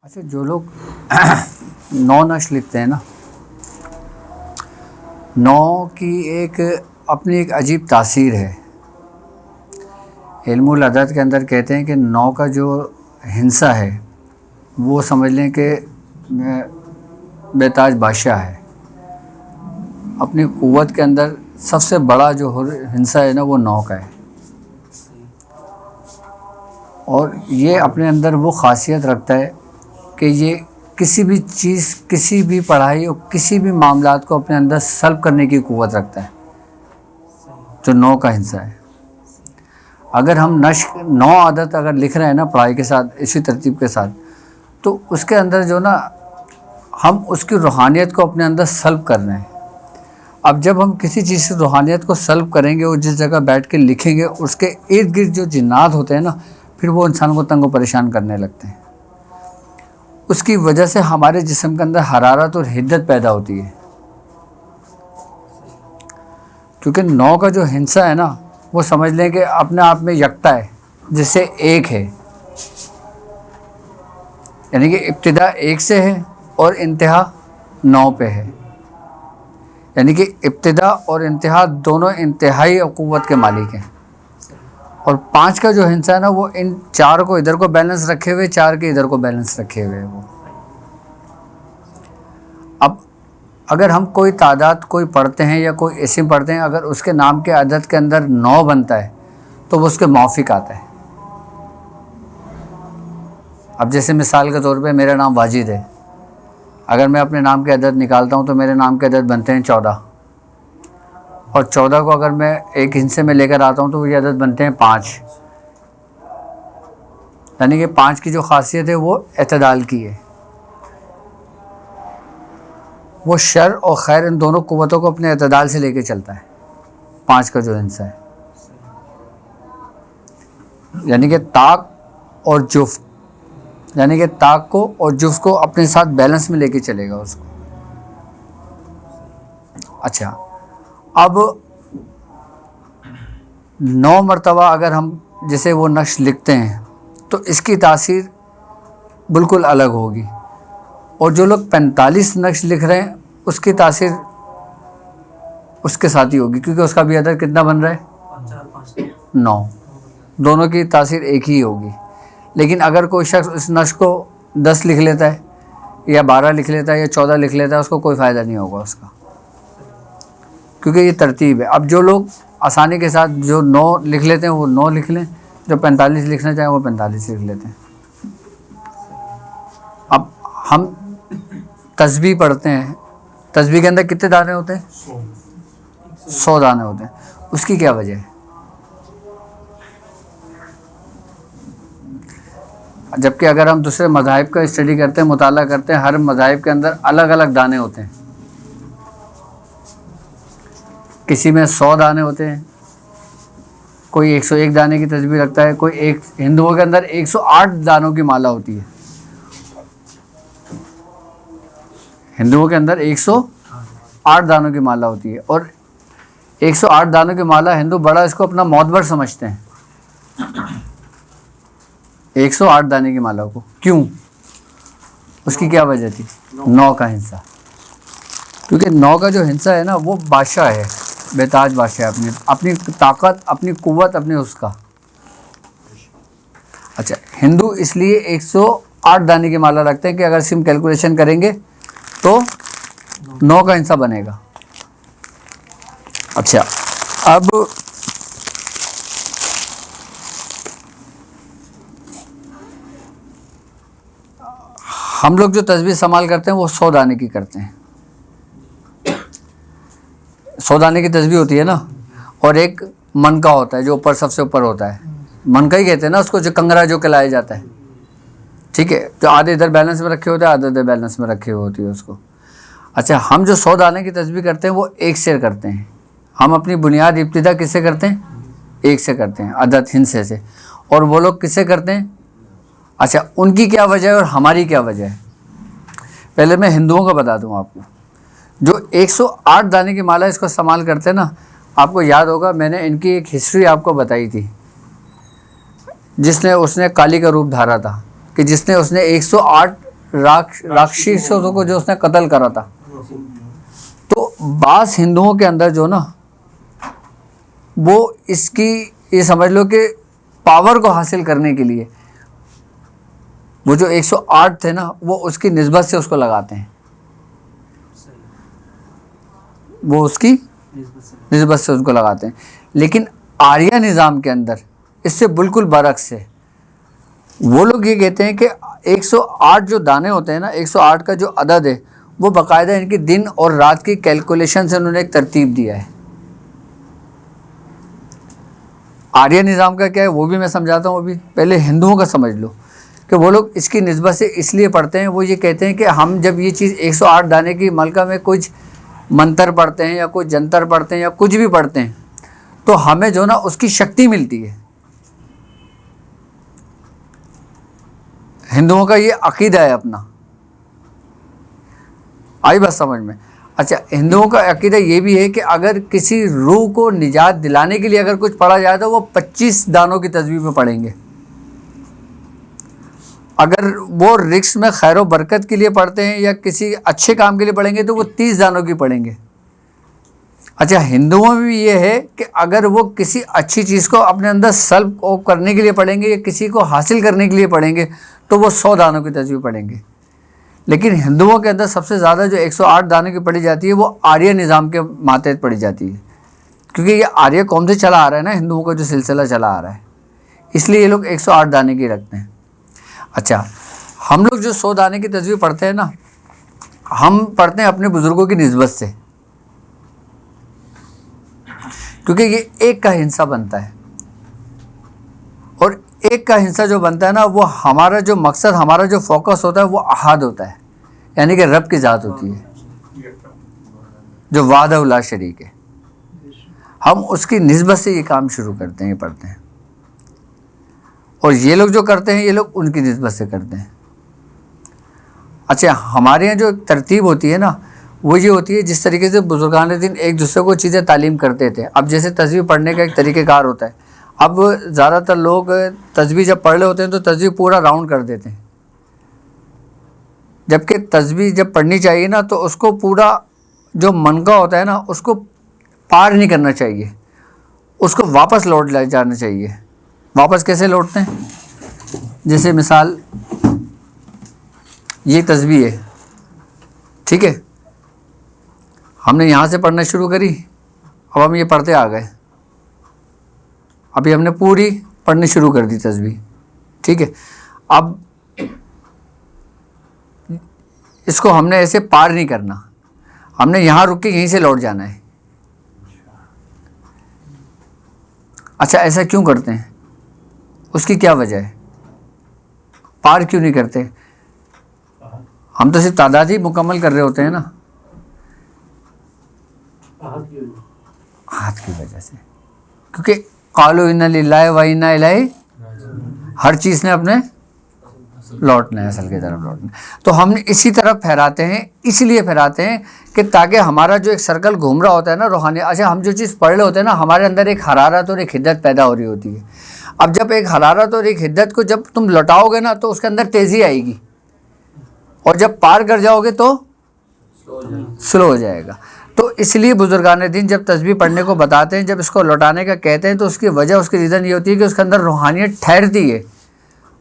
اچھا، جو لوگ نو نقش لکھتے ہیں نا، نو کی اپنی ایک عجیب تاثیر ہے۔ علم العدد کے اندر کہتے ہیں کہ نو کا جو ہندسہ ہے وہ سمجھ لیں کہ بے تاج بادشاہ ہے۔ اپنی قوت کے اندر سب سے بڑا جو ہندسہ ہے نا وہ نو کا ہے، اور یہ اپنے اندر وہ خاصیت رکھتا ہے کہ یہ کسی بھی چیز، کسی بھی پڑھائی اور کسی بھی معاملات کو اپنے اندر سلب کرنے کی قوت رکھتا ہے، جو نو کا ہندسہ ہے۔ اگر ہم نو عادت اگر لکھ رہے ہیں نا پڑھائی کے ساتھ، اسی ترتیب کے ساتھ، تو اس کے اندر جو نا ہم اس کی روحانیت کو اپنے اندر سلب کر رہے ہیں۔ اب جب ہم کسی چیز سے روحانیت کو سلب کریں گے اور جس جگہ بیٹھ کے لکھیں گے، اس کے ارد گرد جو جنات ہوتے ہیں نا، پھر وہ انسان کو تنگ و پریشان کرنے لگتے ہیں۔ اس کی وجہ سے ہمارے جسم کے اندر حرارت اور حدت پیدا ہوتی ہے، کیونکہ نو کا جو ہندسہ ہے نا وہ سمجھ لیں کہ اپنے آپ میں یکتا ہے، جس سے ایک ہے، یعنی کہ ابتدا ایک سے ہے اور انتہا نو پہ ہے، یعنی کہ ابتدا اور انتہا دونوں انتہائی قوت کے مالک ہیں۔ اور 5 کا جو ہندسہ ہے نا وہ ان 4 کو ادھر کو بیلنس رکھے ہوئے، 4 کے ادھر کو بیلنس رکھے ہوئے وہ۔ اب اگر ہم کوئی تعداد کوئی پڑھتے ہیں یا کوئی اسم پڑھتے ہیں، اگر اس کے نام کے عدد کے اندر 9 بنتا ہے تو وہ اس کے موافق آتا ہے۔ اب جیسے مثال کے طور پہ میرا نام واجد ہے، اگر میں اپنے نام کے عدد نکالتا ہوں تو میرے نام کے عدد بنتے ہیں 14، اور 14 کو اگر میں ایک ہندسے میں لے کر آتا ہوں تو یہ عدد بنتے ہیں 5، یعنی کہ 5 کی جو خاصیت ہے وہ اعتدال کی ہے۔ وہ شر اور خیر ان دونوں قوتوں کو اپنے اعتدال سے لے کے چلتا ہے، 5 کا جو ہندسہ ہے، یعنی کہ طاق اور جفت، یعنی کہ طاق کو اور جفت کو اپنے ساتھ بیلنس میں لے کے چلے گا اس کو۔ اچھا، اب 9 مرتبہ اگر ہم جیسے وہ نقش لکھتے ہیں تو اس کی تاثیر بالکل الگ ہوگی، اور جو لوگ 45 نقش لکھ رہے ہیں اس کی تاثیر اس کے ساتھ ہی ہوگی، کیونکہ اس کا بھی عدد کتنا بن رہا ہے 9، دونوں کی تاثیر ایک ہی ہوگی۔ لیکن اگر کوئی شخص اس نقش کو 10 لکھ لیتا ہے یا 12 لکھ لیتا ہے یا 14 لکھ لیتا ہے، اس کو کوئی فائدہ نہیں ہوگا اس کا، کیونکہ یہ ترتیب ہے۔ اب جو لوگ آسانی کے ساتھ جو 9 لکھ لیتے ہیں وہ 9 لکھ لیں، جو 45 لکھنا چاہیں وہ 45 لکھ لیتے ہیں۔ اب ہم تسبیح پڑھتے ہیں، تسبیح کے اندر کتنے دانے ہوتے ہیں؟ 100 دانے ہوتے ہیں۔ اس کی کیا وجہ ہے؟ جبکہ اگر ہم دوسرے مذاہب کا اسٹڈی کرتے ہیں، مطالعہ کرتے ہیں، ہر مذاہب کے اندر الگ الگ دانے ہوتے ہیں۔ کسی میں 100 دانے ہوتے ہیں، کوئی 101 دانے کی تسبیح رکھتا ہے، کوئی ہندوؤں کے اندر 108 دانوں کی مالا ہوتی ہے، ہندوؤں کے اندر 108 دانوں کی مالا ہوتی ہے، اور 108 دانوں کی مالا ہندو بڑا اس کو اپنا معتبر سمجھتے ہیں، 108 دانے کی مالا کو۔ کیوں؟ اس کی کیا وجہ تھی؟ 9 کا ہندسہ، کیونکہ 9 کا جو ہندسہ ہے نا وہ بادشاہ ہے، بے تاج بادشاہ ہے، اپنی طاقت، اپنی قوت، اپنی اس کا۔ اچھا، ہندو اس لیے 108 دانے کی مالا رکھتے ہیں کہ اگر ہم کیلکولیشن کریں گے تو 9 کا ہندسہ بنے گا۔ اچھا، اب ہم لوگ جو تسبیح استعمال کرتے ہیں وہ 100 دانے کی کرتے ہیں، 100 دانے کی تسبیح ہوتی ہے نا، اور ایک من کا ہوتا ہے جو اوپر سب سے اوپر ہوتا ہے، من کا ہی کہتے ہیں نا اس کو، جو کنگرا جو کہلایا جاتا ہے، ٹھیک ہے، جو آدھے ادھر بیلنس میں رکھے ہوتے ہیں، آدھے ادھر بیلنس میں رکھے ہوئے ہوتی ہے اس کو۔ اچھا، ہم جو 100 دانے کی تسبیح کرتے ہیں وہ 1 سے کرتے ہیں، ہم اپنی بنیاد ابتدا کس سے کرتے ہیں؟ 1 سے کرتے ہیں، عدد ہندسے سے، اور وہ لوگ کس سے کرتے ہیں؟ اچھا، ان کی کیا وجہ ہے اور ہماری کیا وجہ ہے؟ پہلے میں ہندوؤں کا بتا دوں آپ کو، جو 108 دانے کی مالا اس کو استعمال کرتے ہیں نا، آپ کو یاد ہوگا میں نے ان کی ایک ہسٹری آپ کو بتائی تھی، اس نے کالی کا روپ دھارا تھا، کہ اس نے 108 راکشسوں کو جو اس نے قتل کرا تھا. تو بعض ہندوؤں کے اندر جو نا وہ اس کی یہ سمجھ لو کہ پاور کو حاصل کرنے کے لیے وہ جو 108 تھے نا وہ اس کی نسبت سے اس کو لگاتے ہیں, وہ اس کی نسبت سے اس کو لگاتے ہیں. لیکن آریہ نظام کے اندر اس سے بالکل برعکس ہے. وہ لوگ یہ کہتے ہیں کہ 108 جو دانے ہوتے ہیں نا, 108 کا جو عدد ہے وہ باقاعدہ ان کی دن اور رات کی کیلکولیشن سے انہوں نے ایک ترتیب دیا ہے. آریہ نظام کا کیا ہے وہ بھی میں سمجھاتا ہوں. ابھی پہلے ہندوؤں کا سمجھ لو کہ وہ لوگ اس کی نسبت سے اس لیے پڑھتے ہیں, وہ یہ کہتے ہیں کہ ہم جب یہ چیز 108 دانے کی ملکہ میں کچھ منتر پڑھتے ہیں یا کچھ جنتر پڑھتے ہیں یا کچھ بھی پڑھتے ہیں تو ہمیں جو نا اس کی شکتی ملتی ہے. ہندوؤں کا یہ عقیدہ ہے اپنا. آئی بات سمجھ میں؟ اچھا, ہندوؤں کا عقیدہ یہ بھی ہے کہ اگر کسی روح کو نجات دلانے کے لیے اگر کچھ پڑھا جائے تو وہ 25 دانوں کی تسبیح میں پڑھیں گے. اگر وہ رزق میں خیر و برکت کے لیے پڑھتے ہیں یا کسی اچھے کام کے لیے پڑھیں گے تو وہ 30 دانوں کی پڑھیں گے. اچھا, ہندوؤں میں بھی یہ ہے کہ اگر وہ کسی اچھی چیز کو اپنے اندر سلب کرنے کے لیے پڑھیں گے یا کسی کو حاصل کرنے کے لیے پڑھیں گے تو وہ 100 دانوں کی تسبیح پڑھیں گے. لیکن ہندوؤں کے اندر سب سے زیادہ جو 108 دانوں کی پڑھی جاتی ہے وہ آریہ نظام کے ماتحت پڑھی جاتی ہے, کیونکہ یہ آریہ قوم سے چلا آ رہا ہے نا, ہندوؤں کا جو سلسلہ چلا آ رہا ہے, اس لیے یہ لوگ 108 دانے کی رکھتے ہیں. اچھا, ہم لوگ جو 100 دانے کی تسبیح پڑھتے ہیں نا, ہم پڑھتے ہیں اپنے بزرگوں کی نسبت سے, کیونکہ یہ ایک کا ہندسہ بنتا ہے, اور ایک کا ہندسہ جو بنتا ہے نا وہ ہمارا جو مقصد, ہمارا جو فوکس ہوتا ہے وہ احد ہوتا ہے, یعنی کہ رب کی ذات ہوتی ہے جو وحدہ لا شریک ہے. ہم اس کی نسبت سے یہ کام شروع کرتے ہیں, یہ پڑھتے ہیں. اور یہ لوگ جو کرتے ہیں یہ لوگ ان کی نسبت سے کرتے ہیں. اچھا, ہمارے یہاں جو ایک ترتیب ہوتی ہے نا وہ یہ ہوتی ہے جس طریقے سے بزرگان دین ایک دوسرے کو چیزیں تعلیم کرتے تھے. اب جیسے تسبیح پڑھنے کا ایک طریقہ کار ہوتا ہے, اب زیادہ تر لوگ تسبیح جب پڑھ رہے ہوتے ہیں تو تسبیح پورا راؤنڈ کر دیتے ہیں, جبکہ تسبیح جب پڑھنی چاہیے نا تو اس کو پورا جو منگا ہوتا ہے نا اس کو پار نہیں کرنا چاہیے, اس کو واپس لوٹ جانا چاہیے. واپس کیسے لوٹتے ہیں؟ جیسے مثال یہ تسبیح ہے, ٹھیک ہے, ہم نے یہاں سے پڑھنا شروع کری, اب ہم یہ پڑھتے آ گئے, ابھی ہم نے پوری پڑھنی شروع کر دی تسبیح, ٹھیک ہے. اب اس کو ہم نے ایسے پار نہیں کرنا, ہم نے یہاں رک کے یہیں سے لوٹ جانا ہے. اچھا, ایسا کیوں کرتے ہیں؟ اس کی کیا وجہ ہے؟ پار کیوں نہیں کرتے؟ ہم تو صرف تعداد ہی مکمل کر رہے ہوتے ہیں نا. ہاتھ کی وجہ سے, کیونکہ قالوا انا للہ و انا الیہ, ہر چیز نے اپنے لوٹنا ہے, اصل کی طرف لوٹنا ہے. تو ہم اسی طرف پھیراتے ہیں, اس لیے پھیراتے ہیں کہ تاکہ ہمارا جو ایک سرکل گھوم رہا ہوتا ہے نا روحانی, اچھا ہم جو چیز پڑھ رہے ہوتے ہیں نا ہمارے اندر ایک حرارت اور ایک حدت پیدا ہو رہی ہوتی ہے. اب جب ایک حرارت اور ایک حدت کو جب تم لوٹاؤ گے نا تو اس کے اندر تیزی آئے گی, اور جب پار کر جاؤ گے تو سلو ہو جائے گا. تو اس لیے بزرگان دین جب تسبیح پڑھنے کو بتاتے ہیں, جب اس کو لوٹانے کا کہتے ہیں تو اس کی وجہ, اس کی ریزن یہ ہوتی ہے کہ اس کے اندر روحانیت ٹھہرتی ہے,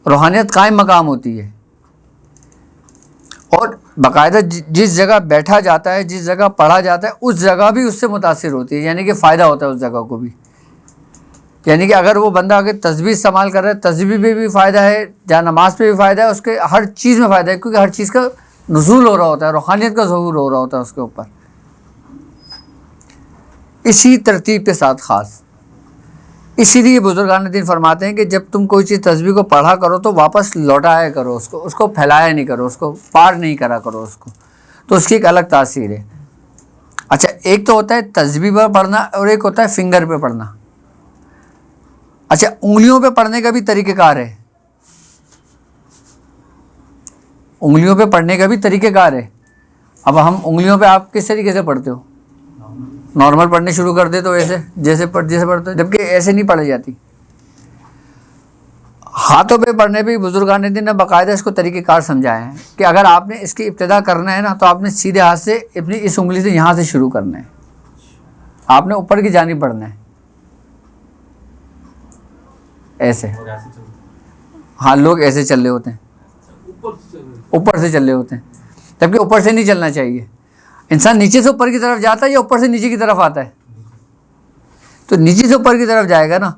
روحانیت قائم مقام ہوتی ہے, اور باقاعدہ جس جگہ بیٹھا جاتا ہے, جس جگہ پڑھا جاتا ہے اس جگہ بھی اس سے متاثر ہوتی ہے, یعنی کہ فائدہ ہوتا ہے اس جگہ کو بھی. یعنی کہ اگر وہ بندہ اگر تسبیح استعمال کر رہا ہے, تسبیح میں بھی فائدہ ہے, جہاں نماز پہ بھی فائدہ ہے, اس کے ہر چیز میں فائدہ ہے, کیونکہ ہر چیز کا نزول ہو رہا ہوتا ہے, روحانیت کا ظہور ہو رہا ہوتا ہے اس کے اوپر, اسی ترتیب کے ساتھ خاص. اسی لیے بزرگان دین فرماتے ہیں کہ جب تم کوئی چیز تسبیح کو پڑھا کرو تو واپس لوٹایا کرو اس کو پھیلایا نہیں کرو, اس کو پار نہیں کرا کرو اس کو, تو اس کی ایک الگ تاثیر ہے. اچھا, ایک تو ہوتا ہے تسبیح پر پڑھنا اور ایک ہوتا ہے فنگر پہ پڑھنا. اچھا, انگلیوں پہ پڑھنے کا بھی طریقہ کار ہے, انگلیوں پہ پڑھنے کا بھی طریقہ کار ہے. اب ہم انگلیوں پہ آپ کس طریقے سے پڑھتے ہو؟ نارمل پڑھنے شروع کر دے تو ایسے جیسے پڑھتے ہو, جبکہ ایسے نہیں پڑھی جاتی. ہاتھوں پہ پڑھنے پہ بزرگان دین نے باقاعدہ اس کو طریقہ کار سمجھائے ہیں کہ اگر آپ نے اس کی ابتدا کرنا ہے نا تو آپ نے سیدھے ہاتھ سے اپنی اس انگلی سے یہاں سے شروع کرنا ہے، آپ نے اوپر کی جانب پڑھنا ہے ایسے. ہاں لوگ ایسے چل رہے ہوتے ہیں، اوپر سے چل رہے ہوتے ہیں، جبکہ اوپر سے نہیں چلنا چاہیے. انسان نیچے سے اوپر کی طرف جاتا ہے یا اوپر سے نیچے کی طرف آتا ہے؟ تو نیچے سے اوپر کی طرف جائے گا نا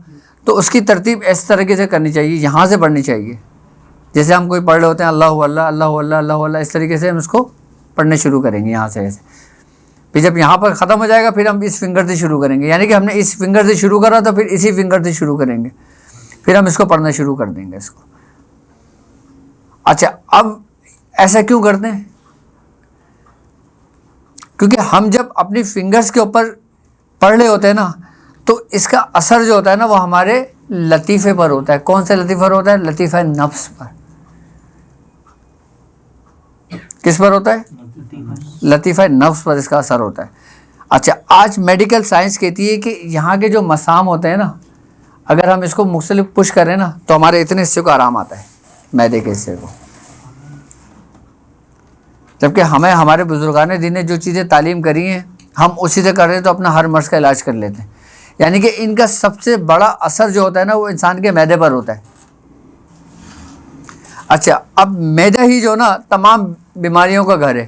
تو اس کی ترتیب اس طریقے سے کرنی چاہیے، یہاں سے پڑھنی چاہیے. جیسے ہم کوئی پڑھ رہے ہوتے ہیں اللہ اللہ اللہ اللہ اللہ اللہ، اس طریقے سے ہم اس کو پڑھنے شروع کریں گے یہاں سے ایسے. پھر جب یہاں پر ختم ہو جائے گا پھر ہم اس فنگر سے شروع کریں گے، یعنی کہ ہم نے اس فنگر سے شروع کرا تو پھر اسی فنگر سے شروع کریں گے، پھر ہم اس کو پڑھنا شروع کر دیں گے اس کو. اچھا اب ایسا کیوں کرتے ہیں؟ کیونکہ ہم جب اپنی فنگرز کے اوپر پڑھ رہے ہوتے ہیں نا تو اس کا اثر جو ہوتا ہے نا وہ ہمارے لطیفے پر ہوتا ہے. کون سے لطیفے پر ہوتا ہے؟ لطیفہ نفس پر. کس پر ہوتا ہے؟ لطیفہ نفس پر اس کا اثر ہوتا ہے. اچھا آج میڈیکل سائنس کہتی ہے کہ یہاں کے جو مسام ہوتے ہیں نا اگر ہم اس کو مختلف پش کریں نا تو ہمارے اتنے حصے کو آرام آتا ہے، معدے کے حصے کو. جبکہ ہمیں ہمارے بزرگان دین نے جو چیزیں تعلیم کری ہیں ہم اسی سے کر رہے ہیں تو اپنا ہر مرض کا علاج کر لیتے ہیں. یعنی کہ ان کا سب سے بڑا اثر جو ہوتا ہے نا وہ انسان کے معدے پر ہوتا ہے. اچھا اب معدہ ہی جو نا تمام بیماریوں کا گھر ہے.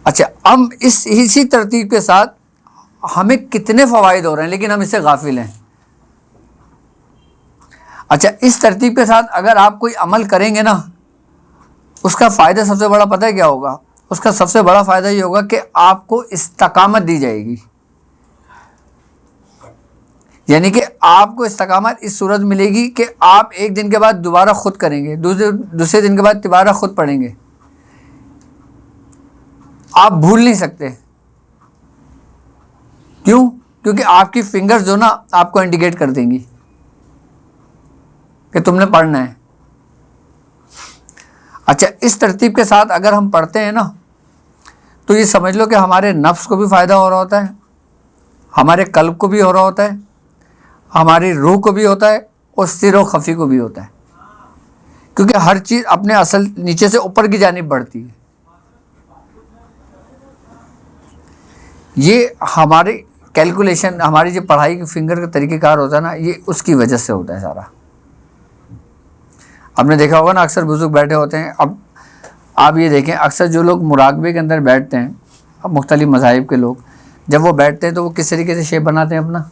اچھا ہم اسی ترتیب کے ساتھ ہمیں کتنے فوائد ہو رہے ہیں لیکن ہم اس سے غافل ہیں. اچھا اس ترتیب کے ساتھ اگر آپ کوئی عمل کریں گے نا اس کا فائدہ سب سے بڑا پتہ ہے کیا ہوگا؟ اس کا سب سے بڑا فائدہ یہ ہوگا کہ آپ کو استقامت دی جائے گی. یعنی کہ آپ کو استقامت اس صورت ملے گی کہ آپ ایک دن کے بعد دوبارہ خود کریں گے، دوسرے دن کے بعد دوبارہ خود پڑھیں گے، آپ بھول نہیں سکتے. کیوں؟ کیونکہ آپ کی فنگرز جو نا آپ کو انڈیکیٹ کر دیں گی کہ تم نے پڑھنا ہے. اچھا اس ترتیب کے ساتھ اگر ہم پڑھتے ہیں نا تو یہ سمجھ لو کہ ہمارے نفس کو بھی فائدہ ہو رہا ہوتا ہے، ہمارے قلب کو بھی ہو رہا ہوتا ہے، ہماری روح کو بھی ہوتا ہے اور سر و خفی کو بھی ہوتا ہے. کیونکہ ہر چیز اپنے اصل نیچے سے اوپر کی جانب بڑھتی ہے. یہ ہماری کیلکولیشن، ہماری جو پڑھائی کی فنگر کا طریقہ کار ہوتا ہے نا یہ اس کی وجہ سے ہوتا ہے سارا. آپ نے دیکھا ہوگا نا اکثر بزرگ بیٹھے ہوتے ہیں. اب آپ یہ دیکھیں اکثر جو لوگ مراقبے کے اندر بیٹھتے ہیں، اب مختلف مذاہب کے لوگ جب وہ بیٹھتے ہیں تو وہ کس طریقے سے شیپ بناتے ہیں اپنا؟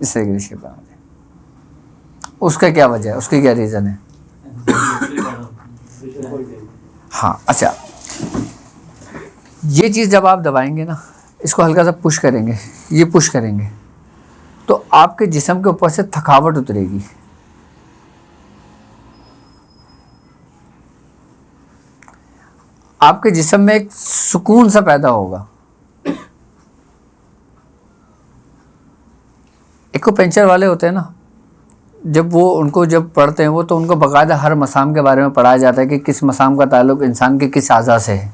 اس طریقے سے شیپ بناتے ہیں. اس کا کیا وجہ ہے؟ اس کی کیا ریزن ہے؟ ہاں اچھا یہ چیز جب آپ دبائیں گے نا اس کو ہلکا سا پش کریں گے، یہ پش کریں گے تو آپ کے جسم کے اوپر سے تھکاوٹ اترے گی. آپ کے جسم میں ایک سکون سا پیدا ہوگا. ایک پینچر والے ہوتے ہیں نا جب وہ ان کو جب پڑھتے ہیں وہ تو ان کو باقاعدہ ہر مسام کے بارے میں پڑھایا جاتا ہے کہ کس مسام کا تعلق انسان کے کس اعضاء سے ہے.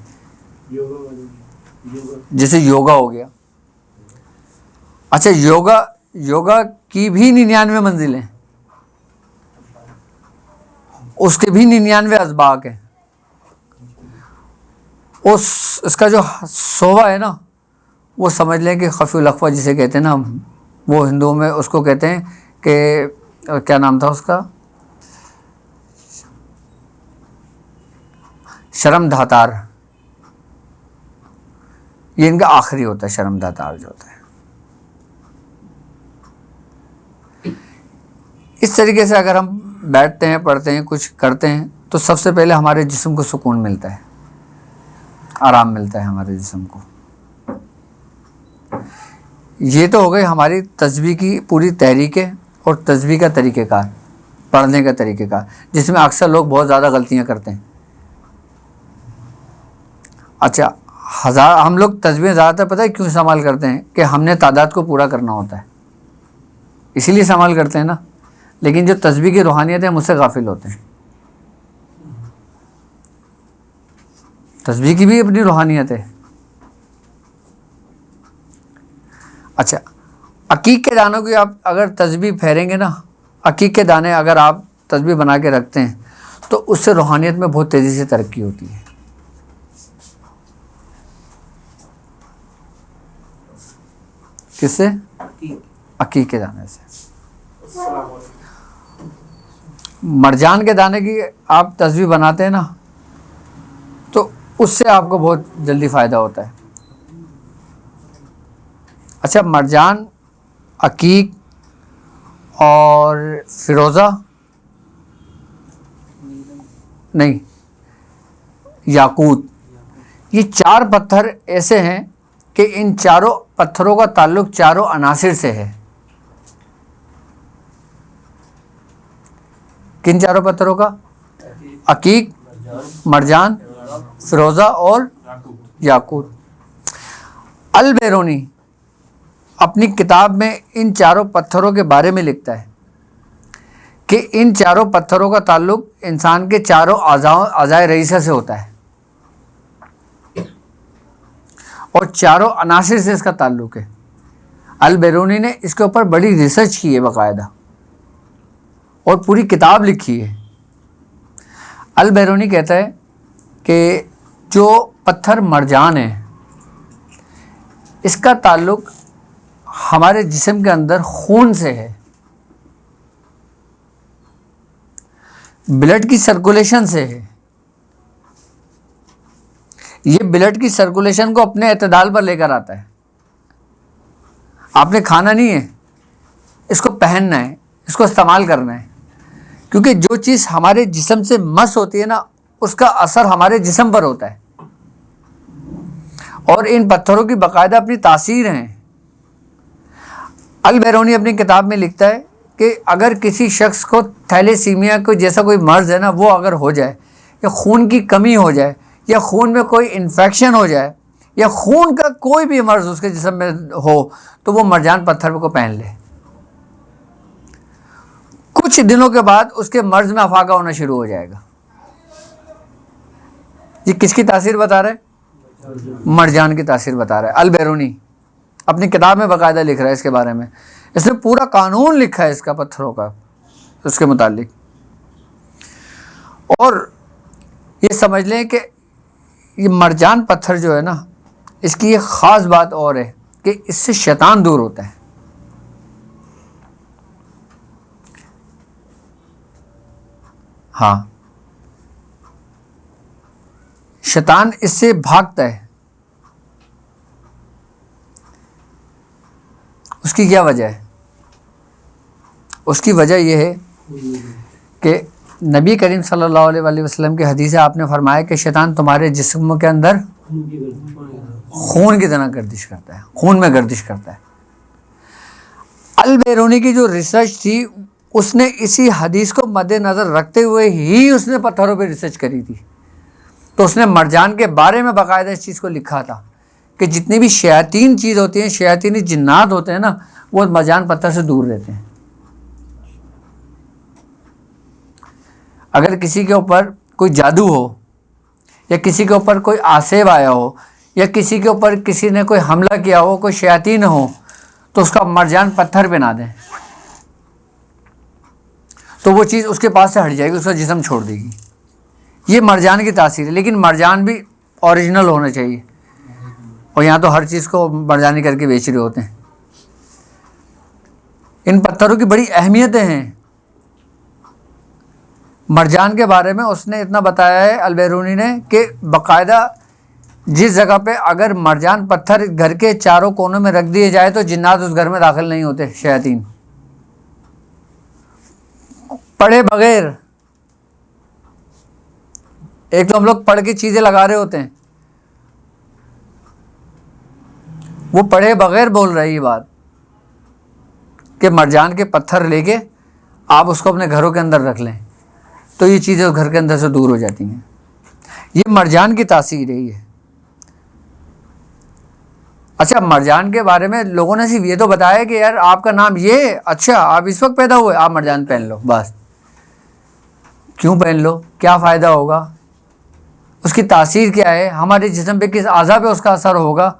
جیسے یوگا ہو گیا. اچھا یوگا کی بھی 99 منزلیں، اس کے بھی 99 اسباق ہیں. اس کا جو صوبہ ہے نا وہ سمجھ لیں کہ خفی الاخفا جسے کہتے ہیں نا وہ ہندوؤں میں اس کو کہتے ہیں کہ کیا نام تھا اس کا؟ شرم دھاتار. یہ ان کا آخری ہوتا ہے شرم دھاتار جو ہوتا ہے. اس طریقے سے اگر ہم بیٹھتے ہیں پڑھتے ہیں کچھ کرتے ہیں تو سب سے پہلے ہمارے جسم کو سکون ملتا ہے، آرام ملتا ہے ہمارے جسم کو. یہ تو ہو گئی ہماری تسبیح کی پوری تحریکیں اور تسبیح کا طریقہ کار، پڑھنے کا طریقہ کار، جس میں اکثر لوگ بہت زیادہ غلطیاں کرتے ہیں. اچھا ہم لوگ تسبیح زیادہ تر پتہ ہے کیوں استعمال کرتے ہیں؟ کہ ہم نے تعداد کو پورا کرنا ہوتا ہے اسی لیے استعمال کرتے ہیں نا. لیکن جو تسبیح کی روحانیت ہے ہم اس سے غافل ہوتے ہیں. تسبیح کی بھی اپنی روحانیت ہے. اچھا عقیق کے دانوں کی آپ اگر تسبیح پھیریں گے نا، عقیق کے دانے اگر آپ تسبیح بنا کے رکھتے ہیں تو اس سے روحانیت میں بہت تیزی سے ترقی ہوتی ہے. کس سے؟ عقیق کے دانے سے. مرجان کے دانے کی آپ تسبیح بناتے ہیں نا تو اس سے آپ کو بہت جلدی فائدہ ہوتا ہے. اچھا، مرجان، عقیق اور فیروزہ نہیں، یاقوت، یہ 4 پتھر ایسے ہیں کہ ان چاروں پتھروں کا تعلق چاروں عناصر سے ہے. کن چاروں پتھروں کا؟ عقیق، مرجان، فیروزہ اور یاقوت. البیرونی اپنی کتاب میں ان چاروں پتھروں کے بارے میں لکھتا ہے کہ ان چاروں پتھروں کا تعلق انسان کے چاروں اعضائے رئیسہ سے ہوتا ہے اور چاروں عناصر سے اس کا تعلق ہے. البیرونی نے اس کے اوپر بڑی ریسرچ کی ہے باقاعدہ اور پوری کتاب لکھی ہے. البیرونی کہتا ہے کہ جو پتھر مرجان ہے اس کا تعلق ہمارے جسم کے اندر خون سے ہے، بلڈ کی سرکولیشن سے ہے. یہ بلڈ کی سرکولیشن کو اپنے اعتدال پر لے کر آتا ہے. آپ نے کھانا نہیں ہے، اس کو پہننا ہے، اس کو استعمال کرنا ہے، کیونکہ جو چیز ہمارے جسم سے مس ہوتی ہے نا اس کا اثر ہمارے جسم پر ہوتا ہے. اور ان پتھروں کی باقاعدہ اپنی تاثیر ہیں. البیرونی اپنی کتاب میں لکھتا ہے کہ اگر کسی شخص کو تھیلیسیمیا کو جیسا کوئی مرض ہے نا وہ اگر ہو جائے، یا خون کی کمی ہو جائے، یا خون میں کوئی انفیکشن ہو جائے، یا خون کا کوئی بھی مرض اس کے جسم میں ہو تو وہ مرجان پتھر کو پہن لے. کچھ دنوں کے بعد اس کے مرض میں افاقہ ہونا شروع ہو جائے گا. یہ کس کی تاثیر بتا رہا ہے؟ مرجان کی تاثیر بتا رہا ہے. البیرونی اپنی کتاب میں باقاعدہ لکھ رہا ہے اس کے بارے میں. اس نے پورا قانون لکھا ہے اس کا، پتھروں کا، اس کے متعلق. اور یہ سمجھ لیں کہ یہ مرجان پتھر جو ہے نا اس کی ایک خاص بات اور ہے کہ اس سے شیطان دور ہوتا ہے. ہاں، شیطان اس سے بھاگتا ہے. اس کی کیا وجہ ہے؟ اس کی وجہ یہ ہے کہ نبی کریم صلی اللہ علیہ وآلہ وسلم کی حدیث ہے، آپ نے فرمایا کہ شیطان تمہارے جسم کے اندر خون کی طرح گردش کرتا ہے، خون میں گردش کرتا ہے. البیرونی کی جو ریسرچ تھی اس نے اسی حدیث کو مد نظر رکھتے ہوئے ہی اس نے پتھروں پہ ریسرچ کری تھی. تو اس نے مرجان کے بارے میں باقاعدہ اس چیز کو لکھا تھا کہ جتنی بھی شیاطین چیز ہوتی ہیں، شیاطینی جنات ہوتے ہیں نا، وہ مرجان پتھر سے دور رہتے ہیں. اگر کسی کے اوپر کوئی جادو ہو، یا کسی کے اوپر کوئی آسیب آیا ہو، یا کسی کے اوپر کسی نے کوئی حملہ کیا ہو، کوئی شیاطین ہو، تو اس کا مرجان پتھر بنا دیں تو وہ چیز اس کے پاس سے ہٹ جائے گی، اس کا جسم چھوڑ دے گی. یہ مرجان کی تاثیر ہے. لیکن مرجان بھی اوریجنل ہونا چاہیے، اور یہاں تو ہر چیز کو مرجانی کر کے بیچ رہے ہوتے ہیں. ان پتھروں کی بڑی اہمیتیں ہیں. مرجان کے بارے میں اس نے اتنا بتایا ہے البیرونی نے کہ باقاعدہ جس جگہ پہ اگر مرجان پتھر گھر کے چاروں کونوں میں رکھ دیے جائے تو جنات اس گھر میں داخل نہیں ہوتے، شیاطین پڑھے بغیر. ایک تو ہم لوگ پڑھ کے چیزیں لگا رہے ہوتے ہیں، وہ پڑھے بغیر بول رہی یہ بات کہ مرجان کے پتھر لے کے آپ اس کو اپنے گھروں کے اندر رکھ لیں تو یہ چیزیں گھر کے اندر سے دور ہو جاتی ہیں. یہ مرجان کی تاثیر رہی ہے. اچھا، مرجان کے بارے میں لوگوں نے صرف یہ تو بتایا کہ یار آپ کا نام یہ، اچھا آپ اس وقت پیدا ہوئے، آپ مرجان پہن لو. بس کیوں پہن لو؟ کیا فائدہ ہوگا؟ اس کی تاثیر کیا ہے؟ ہمارے جسم پہ کس اعضاء پہ اس کا اثر ہوگا؟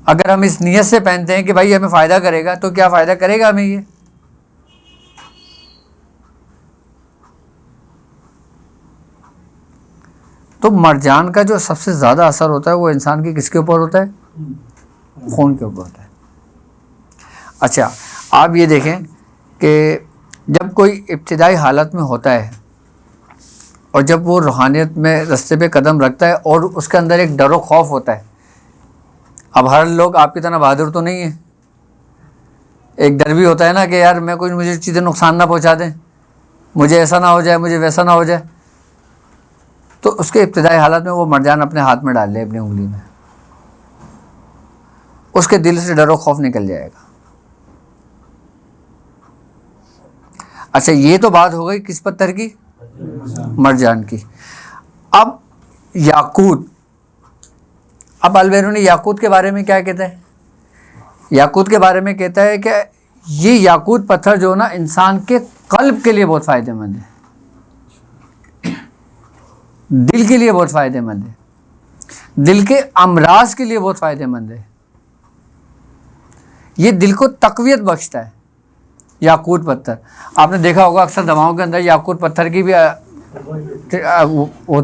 اگر ہم اس نیت سے پہنتے ہیں کہ بھائی ہمیں فائدہ کرے گا، تو کیا فائدہ کرے گا ہمیں یہ؟ تو مرجان کا جو سب سے زیادہ اثر ہوتا ہے وہ انسان کی کس کے اوپر ہوتا ہے؟ خون کے اوپر ہوتا ہے۔ اچھا آپ یہ دیکھیں کہ جب کوئی ابتدائی حالت میں ہوتا ہے اور جب وہ روحانیت میں رستے پہ قدم رکھتا ہے اور اس کے اندر ایک ڈر و خوف ہوتا ہے، اب ہر لوگ آپ کی طرح بہادر تو نہیں ہے، ایک ڈر بھی ہوتا ہے نا کہ یار مجھے چیزیں نقصان نہ پہنچا دیں، مجھے ایسا نہ ہو جائے، مجھے ویسا نہ ہو جائے۔ تو اس کے ابتدائی حالت میں وہ مرجان اپنے ہاتھ میں ڈال لے، اپنی انگلی میں، اس کے دل سے ڈر و خوف نکل جائے گا۔ اچھا یہ تو بات ہو گئی کس پتھر کی؟ مرجان کی۔ اب یاقوت، اب البیرونی یاقوت کے بارے میں کیا کہتا ہے؟ یاقوت کے بارے میں کہتا ہے کہ یہ یاقوت پتھر جو نا انسان کے قلب کے لیے بہت فائدہ مند ہے، دل کے لیے بہت فائدہ مند ہے، دل کے امراض کے لیے بہت فائدہ مند ہے، یہ دل کو تقویت بخشتا ہے یاقوت پتھر۔ آپ نے دیکھا ہوگا اکثر دواؤں کے اندر یاقوت پتھر کی بھی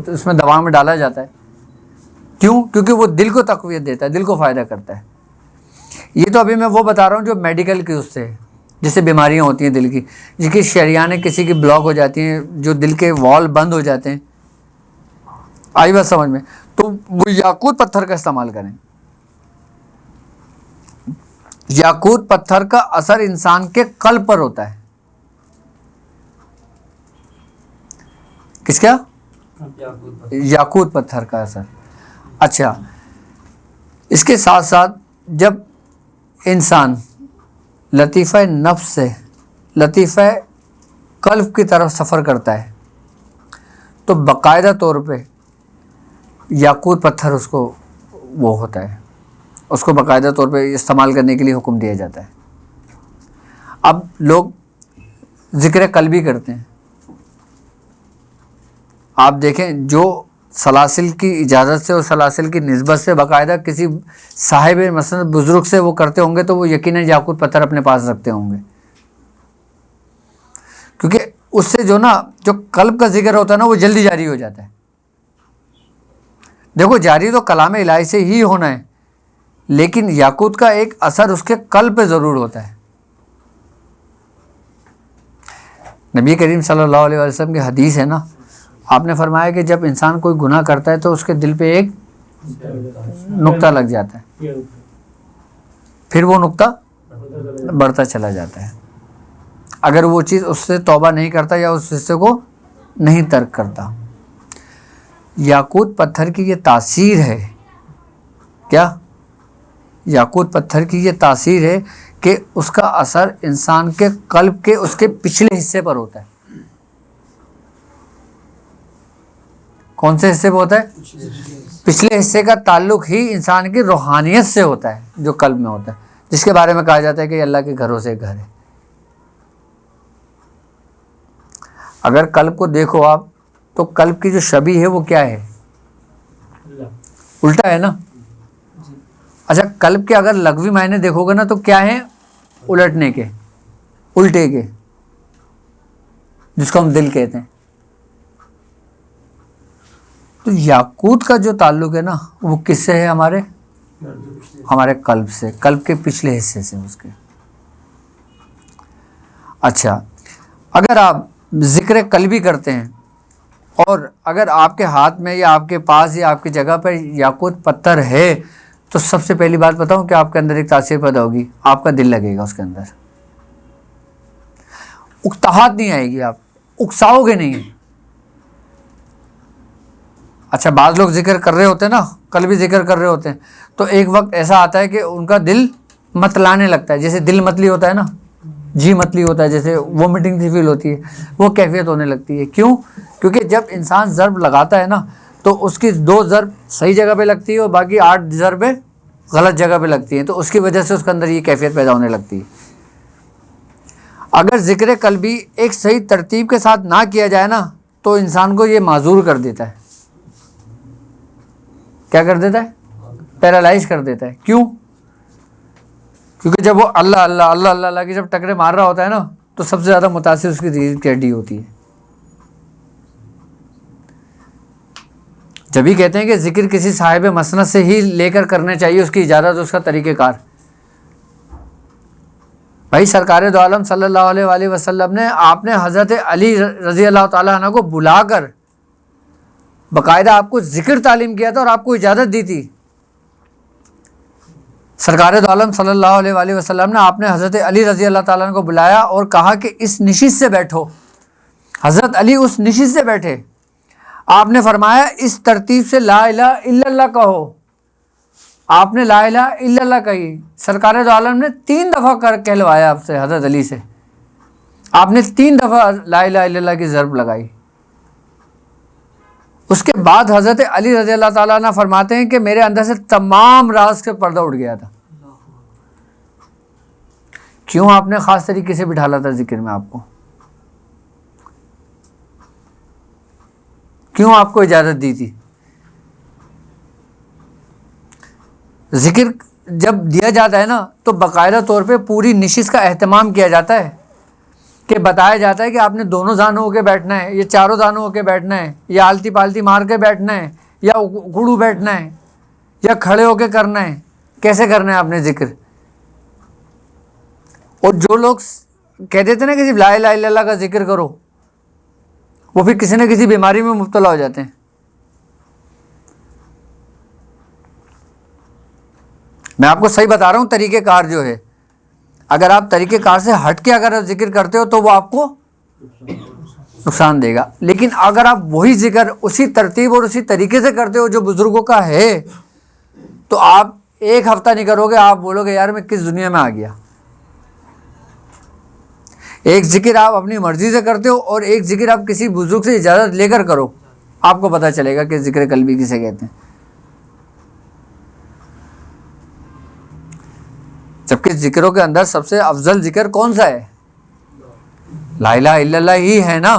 اس میں دوا میں ڈالا جاتا ہے، کیوں؟ کیونکہ وہ دل کو تقویت دیتا ہے، دل کو فائدہ کرتا ہے۔ یہ تو ابھی میں وہ بتا رہا ہوں جو میڈیکل کی اس سے، جیسے بیماریاں ہوتی ہیں دل کی، جن کی شریانیں کسی کی بلاک ہو جاتی ہیں، جو دل کے وال بند ہو جاتے ہیں، آئی بات سمجھ میں؟ تو وہ یاقوت پتھر کا استعمال کریں۔ یاقوت پتھر کا اثر انسان کے قلب پر ہوتا ہے۔ کس کا؟ یاقوت پتھر کا اثر۔ اچھا اس کے ساتھ ساتھ جب انسان لطیفہ نفس سے لطیفہ قلب کی طرف سفر کرتا ہے تو باقاعدہ طور پہ یاقوت پتھر اس کو وہ ہوتا ہے، اس کو باقاعدہ طور پہ استعمال کرنے کے لیے حکم دیا جاتا ہے۔ اب لوگ ذکر قلبی کرتے ہیں، آپ دیکھیں جو سلاسل کی اجازت سے اور سلاسل کی نسبت سے باقاعدہ کسی صاحب مثلا بزرگ سے وہ کرتے ہوں گے تو وہ یقیناً یاقوت پتھر اپنے پاس رکھتے ہوں گے، کیونکہ اس سے جو قلب کا ذکر ہوتا ہے نا وہ جلدی جاری ہو جاتا ہے۔ دیکھو جاری تو کلام الہی سے ہی ہونا ہے، لیکن یاقوت کا ایک اثر اس کے قلب پہ ضرور ہوتا ہے۔ نبی کریم صلی اللہ علیہ وسلم کی حدیث ہے نا، آپ نے فرمایا کہ جب انسان کوئی گناہ کرتا ہے تو اس کے دل پہ ایک نقطہ لگ جاتا ہے، پھر وہ نقطہ بڑھتا چلا جاتا ہے اگر وہ چیز اس سے توبہ نہیں کرتا یا اس حصے کو نہیں ترک کرتا۔ یاقوت پتھر کی یہ تاثیر ہے، کیا؟ یاقوت پتھر کی یہ تاثیر ہے کہ اس کا اثر انسان کے قلب کے اس کے پچھلے حصے پر ہوتا ہے۔ کون سے حصے پہ ہوتا ہے؟ پچھلے حصے کا تعلق ہی انسان کی روحانیت سے ہوتا ہے جو قلب میں ہوتا ہے، جس کے بارے میں کہا جاتا ہے کہ یہ اللہ کے گھروں سے ایک گھر ہے۔ اگر قلب کو دیکھو آپ تو قلب کی جو شبیہ ہے وہ کیا ہے؟ الٹا ہے نا۔ اچھا قلب کے اگر لغوی معنی دیکھو گے نا تو کیا ہے؟ الٹنے کے، الٹے کے، جس کو ہم دل کہتے ہیں۔ تو یاقوت کا جو تعلق ہے نا وہ کس سے ہے؟ ہمارے قلب سے، قلب کے پچھلے حصے سے اس کے۔ اچھا اگر آپ ذکر قلبی کرتے ہیں اور اگر آپ کے ہاتھ میں یا آپ کے پاس یا آپ کی جگہ پر یاقوت پتھر ہے تو سب سے پہلی بات بتاؤں کہ آپ کے اندر ایک تاثیر پیدا ہوگی، آپ کا دل لگے گا اس کے اندر، اکتاہٹ نہیں آئے گی، آپ اکساؤ گے نہیں۔ اچھا بعض لوگ ذکر کر رہے ہوتے ہیں نا، قلبی ذکر کر رہے ہوتے ہیں تو ایک وقت ایسا آتا ہے کہ ان کا دل متلانے لگتا ہے، جیسے دل متلی ہوتا ہے نا، جی متلی ہوتا ہے، جیسے وومٹنگ سی فیل ہوتی ہے، وہ کیفیت ہونے لگتی ہے۔ کیوں؟ کیونکہ جب انسان ضرب لگاتا ہے نا تو اس کی 2 ضرب صحیح جگہ پہ لگتی ہے اور باقی 8 ضربیں غلط جگہ پہ لگتی ہیں، تو اس کی وجہ سے اس کے اندر یہ کیفیت پیدا ہونے لگتی ہے۔ اگر ذکر قلبی ایک صحیح ترتیب کے ساتھ نہ کیا جائے نا تو انسان کو یہ معذور کر دیتا ہے۔ کیا کر دیتا ہے؟ پیرالائز کر دیتا ہے۔ کیوں؟ کیونکہ جب وہ اللہ اللہ اللہ اللہ اللہ کی جب ٹکرے مار رہا ہوتا ہے نا تو سب سے زیادہ متاثر اس کی ریڑھ کی ہڈی ہوتی ہے. جبھی کہتے ہیں کہ ذکر کسی صاحب مسند سے ہی لے کر کرنے چاہیے اس کی اجازت، اس کا طریقہ کار. بھائی سرکار دو عالم صلی اللہ علیہ وآلہ وسلم نے آپ نے حضرت علی رضی اللہ تعالیٰ عنہ کو بلا کر باقاعدہ آپ کو ذکر تعلیم کیا تھا اور آپ کو اجازت دی تھی. سرکار دو عالم صلی اللہ علیہ وآلہ وسلم نے آپ نے حضرت علی رضی اللہ تعالیٰ عنہ کو بلایا اور کہا کہ اس نشست سے بیٹھو. حضرت علی اس نشست سے بیٹھے. آپ نے فرمایا اس ترتیب سے لا الہ الا اللہ کہو. آپ نے لا الہ الا اللہ کہی. سرکار دو عالم نے 3 دفعہ کہلوایا آپ سے حضرت علی سے. آپ نے 3 دفعہ لا الہ الا اللہ کی ضرب لگائی. اس کے بعد حضرت علی رضی اللہ تعالیٰ عنہ فرماتے ہیں کہ میرے اندر سے تمام راز کے پردہ اٹھ گیا تھا. کیوں آپ نے خاص طریقے سے بٹھالا تھا ذکر میں؟ آپ کو کیوں آپ کو اجازت دی تھی؟ ذکر جب دیا جاتا ہے نا تو باقاعدہ طور پہ پوری نشست کا اہتمام کیا جاتا ہے کہ بتایا جاتا ہے کہ آپ نے دونوں زانوں ہو کے بیٹھنا ہے، یا چاروں زانوں ہو کے بیٹھنا ہے، یا آلتی پالتی مار کے بیٹھنا ہے، یا گھڑو بیٹھنا ہے، یا کھڑے ہو کے کرنا ہے، کیسے کرنا ہے آپ نے ذکر. اور جو لوگ کہہ دیتے نا کہ لا الہ الا اللہ کا ذکر کرو، وہ پھر کسی نہ کسی بیماری میں مبتلا ہو جاتے ہیں. میں آپ کو صحیح بتا رہا ہوں طریقہ کار جو ہے. اگر آپ طریقہ کار سے ہٹ کے اگر آپ ذکر کرتے ہو تو وہ آپ کو نقصان دے گا. لیکن اگر آپ وہی ذکر اسی ترتیب اور اسی طریقے سے کرتے ہو جو بزرگوں کا ہے تو آپ 1 ہفتہ نہیں کرو گے، آپ بولو گے یار میں کس دنیا میں آ گیا. ایک ذکر آپ اپنی مرضی سے کرتے ہو اور ایک ذکر آپ کسی بزرگ سے اجازت لے کر کرو، آپ کو پتہ چلے گا کہ ذکر قلبی کسے کہتے ہیں. جبکہ ذکروں کے اندر سب سے افضل ذکر کون سا ہے؟ لا الہ الا اللہ ہی ہے نا.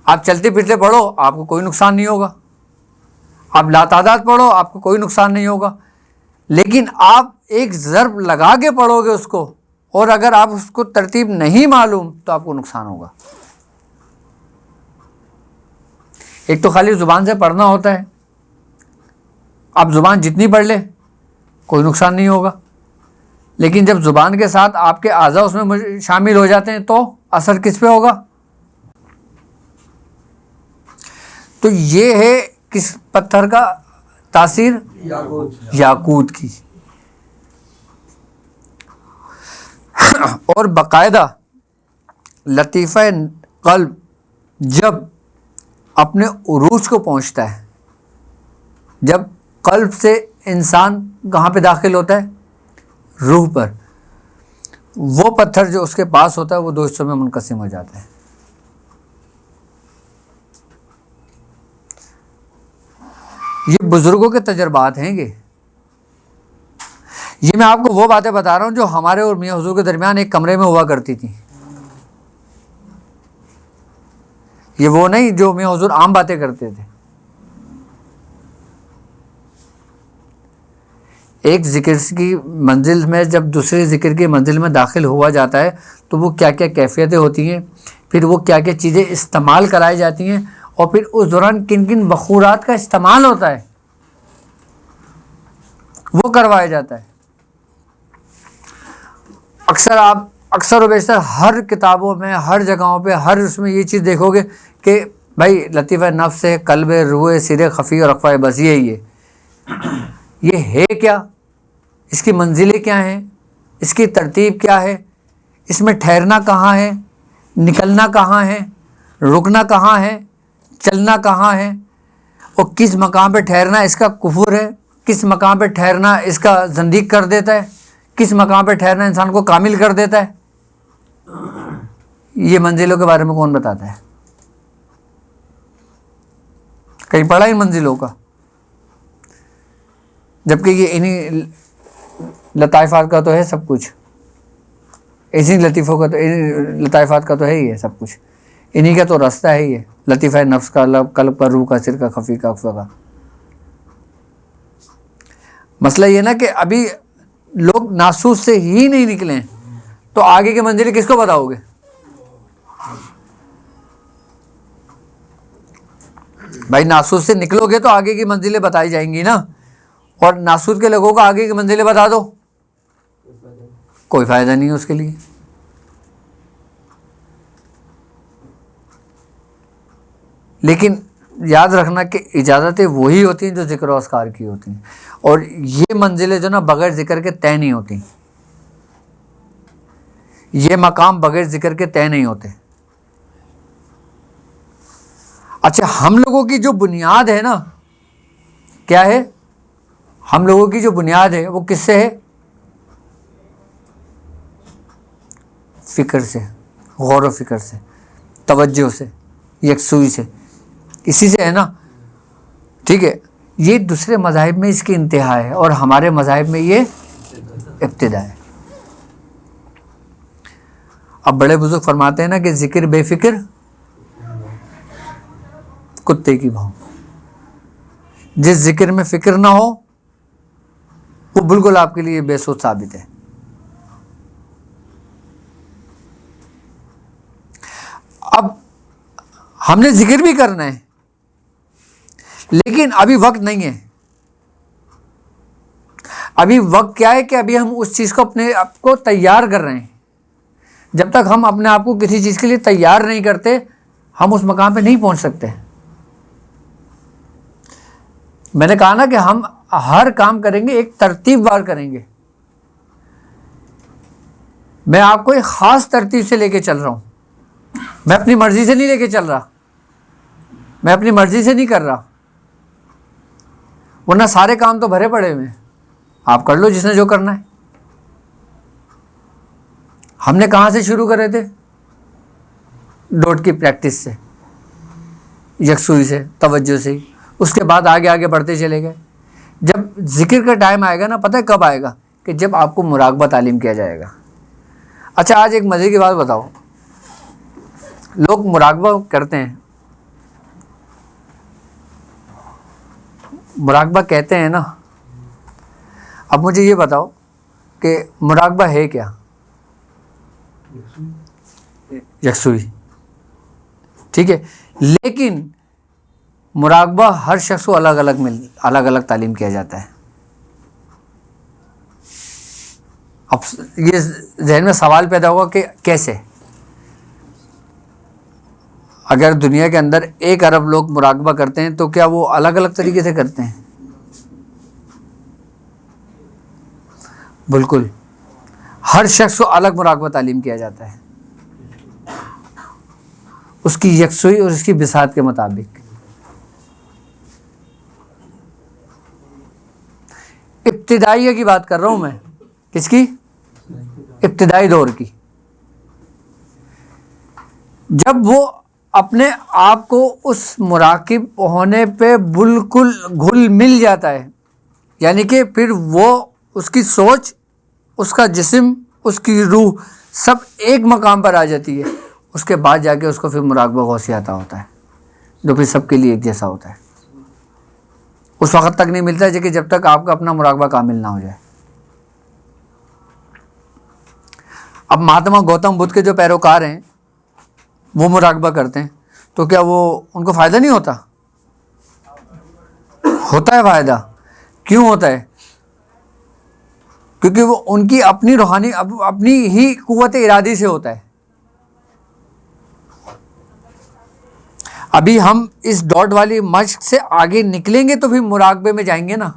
آپ چلتے پھرتے پڑھو آپ کو کوئی نقصان نہیں ہوگا، آپ لاتعداد پڑھو آپ کو کوئی نقصان نہیں ہوگا. لیکن آپ ایک ضرب لگا کے پڑھو گے اس کو، اور اگر آپ اس کو ترتیب نہیں معلوم تو آپ کو نقصان ہوگا. ایک تو خالی زبان سے پڑھنا ہوتا ہے، آپ زبان جتنی پڑھ لیں کوئی نقصان نہیں ہوگا. لیکن جب زبان کے ساتھ آپ کے اعضاء اس میں شامل ہو جاتے ہیں تو اثر کس پہ ہوگا؟ تو یہ ہے کس پتھر کا تاثیر؟ یاقوت کی. اور باقاعدہ لطیفہ قلب جب اپنے عروج کو پہنچتا ہے، جب قلب سے انسان کہاں پہ داخل ہوتا ہے؟ روح پر. وہ پتھر جو اس کے پاس ہوتا ہے وہ 2 حصوں میں منقسم ہو جاتا ہے. یہ بزرگوں کے تجربات ہیں. یہ میں آپ کو وہ باتیں بتا رہا ہوں جو ہمارے اور میاں حضور کے درمیان ایک کمرے میں ہوا کرتی تھی. یہ وہ نہیں جو میاں حضور عام باتیں کرتے تھے. ایک ذکر کی منزل میں جب دوسرے ذکر کی منزل میں داخل ہوا جاتا ہے تو وہ کیا کیا کیفیتیں ہوتی ہیں، پھر وہ کیا کیا چیزیں استعمال کرائی جاتی ہیں، اور پھر اس دوران کن کن بخورات کا استعمال ہوتا ہے وہ کروایا جاتا ہے. اکثر و بیشتر ہر کتابوں میں، ہر جگہوں پہ، ہر اس میں یہ چیز دیکھو گے کہ بھائی لطیفہ نفس ہے، قلب ہے، روح ہے، سر خفی اور اخفا ہے، بس یہی ہے. یہ ہے کیا؟ اس کی منزلیں کیا ہیں؟ اس کی ترتیب کیا ہے؟ اس میں ٹھہرنا کہاں ہے، نکلنا کہاں ہے، رکنا کہاں ہے، چلنا کہاں ہے، اور کس مقام پہ ٹھہرنا اس کا کفر ہے، کس مقام پہ ٹھہرنا اس کا زندیق کر دیتا ہے، کس مقام پہ ٹھہرنا انسان کو کامل کر دیتا ہے. یہ منزلوں کے بارے میں کون بتاتا ہے؟ کہیں پڑھا ان منزلوں کا؟ جبکہ یہ انہی لطائفات کا تو ہے سب کچھ، اسی لطیفوں کا تو لطائفات کا تو ہے ہی ہے سب کچھ، انہی کا تو راستہ ہے یہ لطیفہ نفس کا، قلب کا، روح کا، سر کا، خفی کا، اخفا کا. مسئلہ یہ نا کہ ابھی لوگ ناسوس سے ہی نہیں نکلیں تو آگے کی منزلیں کس کو بتاؤ گے؟ بھائی ناسوس سے نکلو گے تو آگے کی منزلیں بتائی جائیں گی نا، اور ناسوس کے لوگوں کو آگے کی منزلیں بتا دو، کوئی فائدہ نہیں ہے اس کے لیے۔ لیکن یاد رکھنا کہ اجازتیں وہی ہوتی ہیں جو ذکر و اذکار کی ہوتی ہیں، اور یہ منزلیں جو نا بغیر ذکر کے طے نہیں ہوتی، یہ مقام بغیر ذکر کے طے نہیں ہوتے۔ اچھا، ہم لوگوں کی جو بنیاد ہے نا، کیا ہے؟ ہم لوگوں کی جو بنیاد ہے وہ کس سے ہے؟ فکر سے، غور و فکر سے، توجہ سے، یکسوئی سے، اسی سے ہے نا، ٹھیک ہے؟ یہ دوسرے مذاہب میں اس کی انتہا ہے اور ہمارے مذاہب میں یہ ابتدا ہے۔ اب بڑے بزرگ فرماتے ہیں نا کہ ذکر بے فکر کتے کی بھاؤ، جس ذکر میں فکر نہ ہو وہ بالکل آپ کے لیے بے سود ثابت ہے۔ اب ہم نے ذکر بھی کرنا ہے لیکن ابھی وقت نہیں ہے۔ ابھی وقت کیا ہے کہ ابھی ہم اس چیز کو اپنے آپ کو تیار کر رہے ہیں۔ جب تک ہم اپنے آپ کو کسی چیز کے لیے تیار نہیں کرتے ہم اس مقام پہ نہیں پہنچ سکتے۔ میں نے کہا نا کہ ہم ہر کام کریں گے ایک ترتیب وار کریں گے۔ میں آپ کو ایک خاص ترتیب سے لے کے چل رہا ہوں، میں اپنی مرضی سے نہیں لے کے چل رہا، میں اپنی مرضی سے نہیں کر رہا، ورنہ سارے کام تو بھرے پڑے ہوئے ہیں، آپ کر لو جس نے جو کرنا ہے۔ ہم نے کہاں سے شروع کرے تھے؟ ڈوٹ کی پریکٹس سے، یکسوئی سے، توجہ سے، اس کے بعد آگے آگے بڑھتے چلے گئے۔ جب ذکر کا ٹائم آئے گا نا، پتہ ہے کب آئے گا؟ کہ جب آپ کو مراقبہ تعلیم کیا جائے گا۔ اچھا، آج ایک مزے کی بات بتاؤ، لوگ مراقبہ کرتے ہیں، مراقبہ کہتے ہیں نا، اب مجھے یہ بتاؤ کہ مراقبہ ہے کیا؟ یکسوئی، ٹھیک ہے، لیکن مراقبہ ہر شخص کو الگ الگ تعلیم کیا جاتا ہے۔ اب یہ ذہن میں سوال پیدا ہوگا کہ کیسے؟ اگر دنیا کے اندر 1 ارب لوگ مراقبہ کرتے ہیں تو کیا وہ الگ الگ طریقے سے کرتے ہیں؟ بالکل، ہر شخص کو الگ مراقبہ تعلیم کیا جاتا ہے، اس کی یکسوئی اور اس کی بساط کے مطابق۔ ابتدائیہ کی بات کر رہا ہوں میں، کس کی؟ ابتدائی دور کی۔ جب وہ اپنے آپ کو اس مراقب ہونے پہ بالکل گھل مل جاتا ہے، یعنی کہ پھر وہ اس کی سوچ، اس کا جسم، اس کی روح سب ایک مقام پر آ جاتی ہے، اس کے بعد جا کے اس کو پھر مراقبہ غوثی عطا ہوتا ہے جو پھر سب کے لیے ایک جیسا ہوتا ہے۔ اس وقت تک نہیں ملتا ہے کہ جب تک آپ کا اپنا مراقبہ کامل نہ ہو جائے۔ اب مہاتما گوتم بدھ کے جو پیروکار ہیں وہ مراقبہ کرتے ہیں تو کیا وہ ان کو فائدہ نہیں ہوتا؟ ہوتا ہے فائدہ۔ کیوں ہوتا ہے؟ کیونکہ وہ ان کی اپنی روحانی اپنی ہی قوت ارادی سے ہوتا ہے۔ ابھی ہم اس ڈاٹ والی مشق سے آگے نکلیں گے تو پھر مراقبے میں جائیں گے نا۔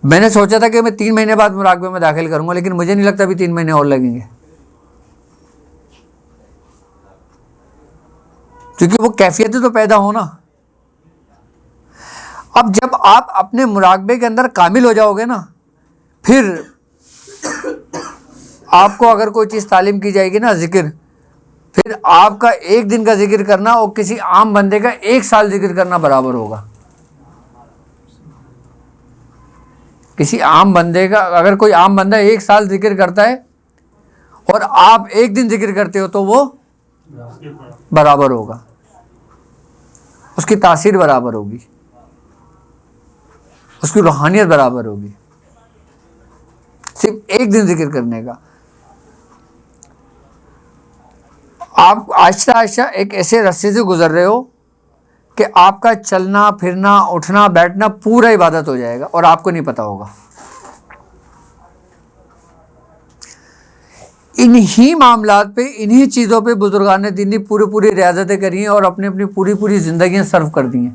میں نے سوچا تھا کہ میں 3 مہینے بعد مراقبے میں داخل کروں گا، لیکن مجھے نہیں لگتا ابھی 3 مہینے اور لگیں گے، کیونکہ وہ کیفیتیں تو پیدا ہونا۔ اب جب آپ اپنے مراقبے کے اندر کامل ہو جاؤ گے نا، پھر آپ کو اگر کوئی چیز تعلیم کی جائے گی نا، ذکر، پھر آپ کا 1 دن کا ذکر کرنا اور کسی عام بندے کا 1 سال ذکر کرنا برابر ہوگا۔ کسی عام بندے کا، اگر کوئی عام بندہ 1 سال ذکر کرتا ہے اور آپ 1 دن ذکر کرتے ہو تو وہ برابر ہوگا، اس کی تاثیر برابر ہوگی، اس کی روحانیت برابر ہوگی۔ صرف ایک دن ذکر کرنے کا. آپ آہستہ آہستہ ایک ایسے رستے سے گزر رہے ہو کہ آپ کا چلنا پھرنا اٹھنا بیٹھنا پورا عبادت ہو جائے گا اور آپ کو نہیں پتا ہوگا. انہی معاملات پہ انہی چیزوں پہ بزرگان دین نے پوری ریاضتیں کری ہیں اور اپنی پوری زندگیاں صرف کر دی ہیں.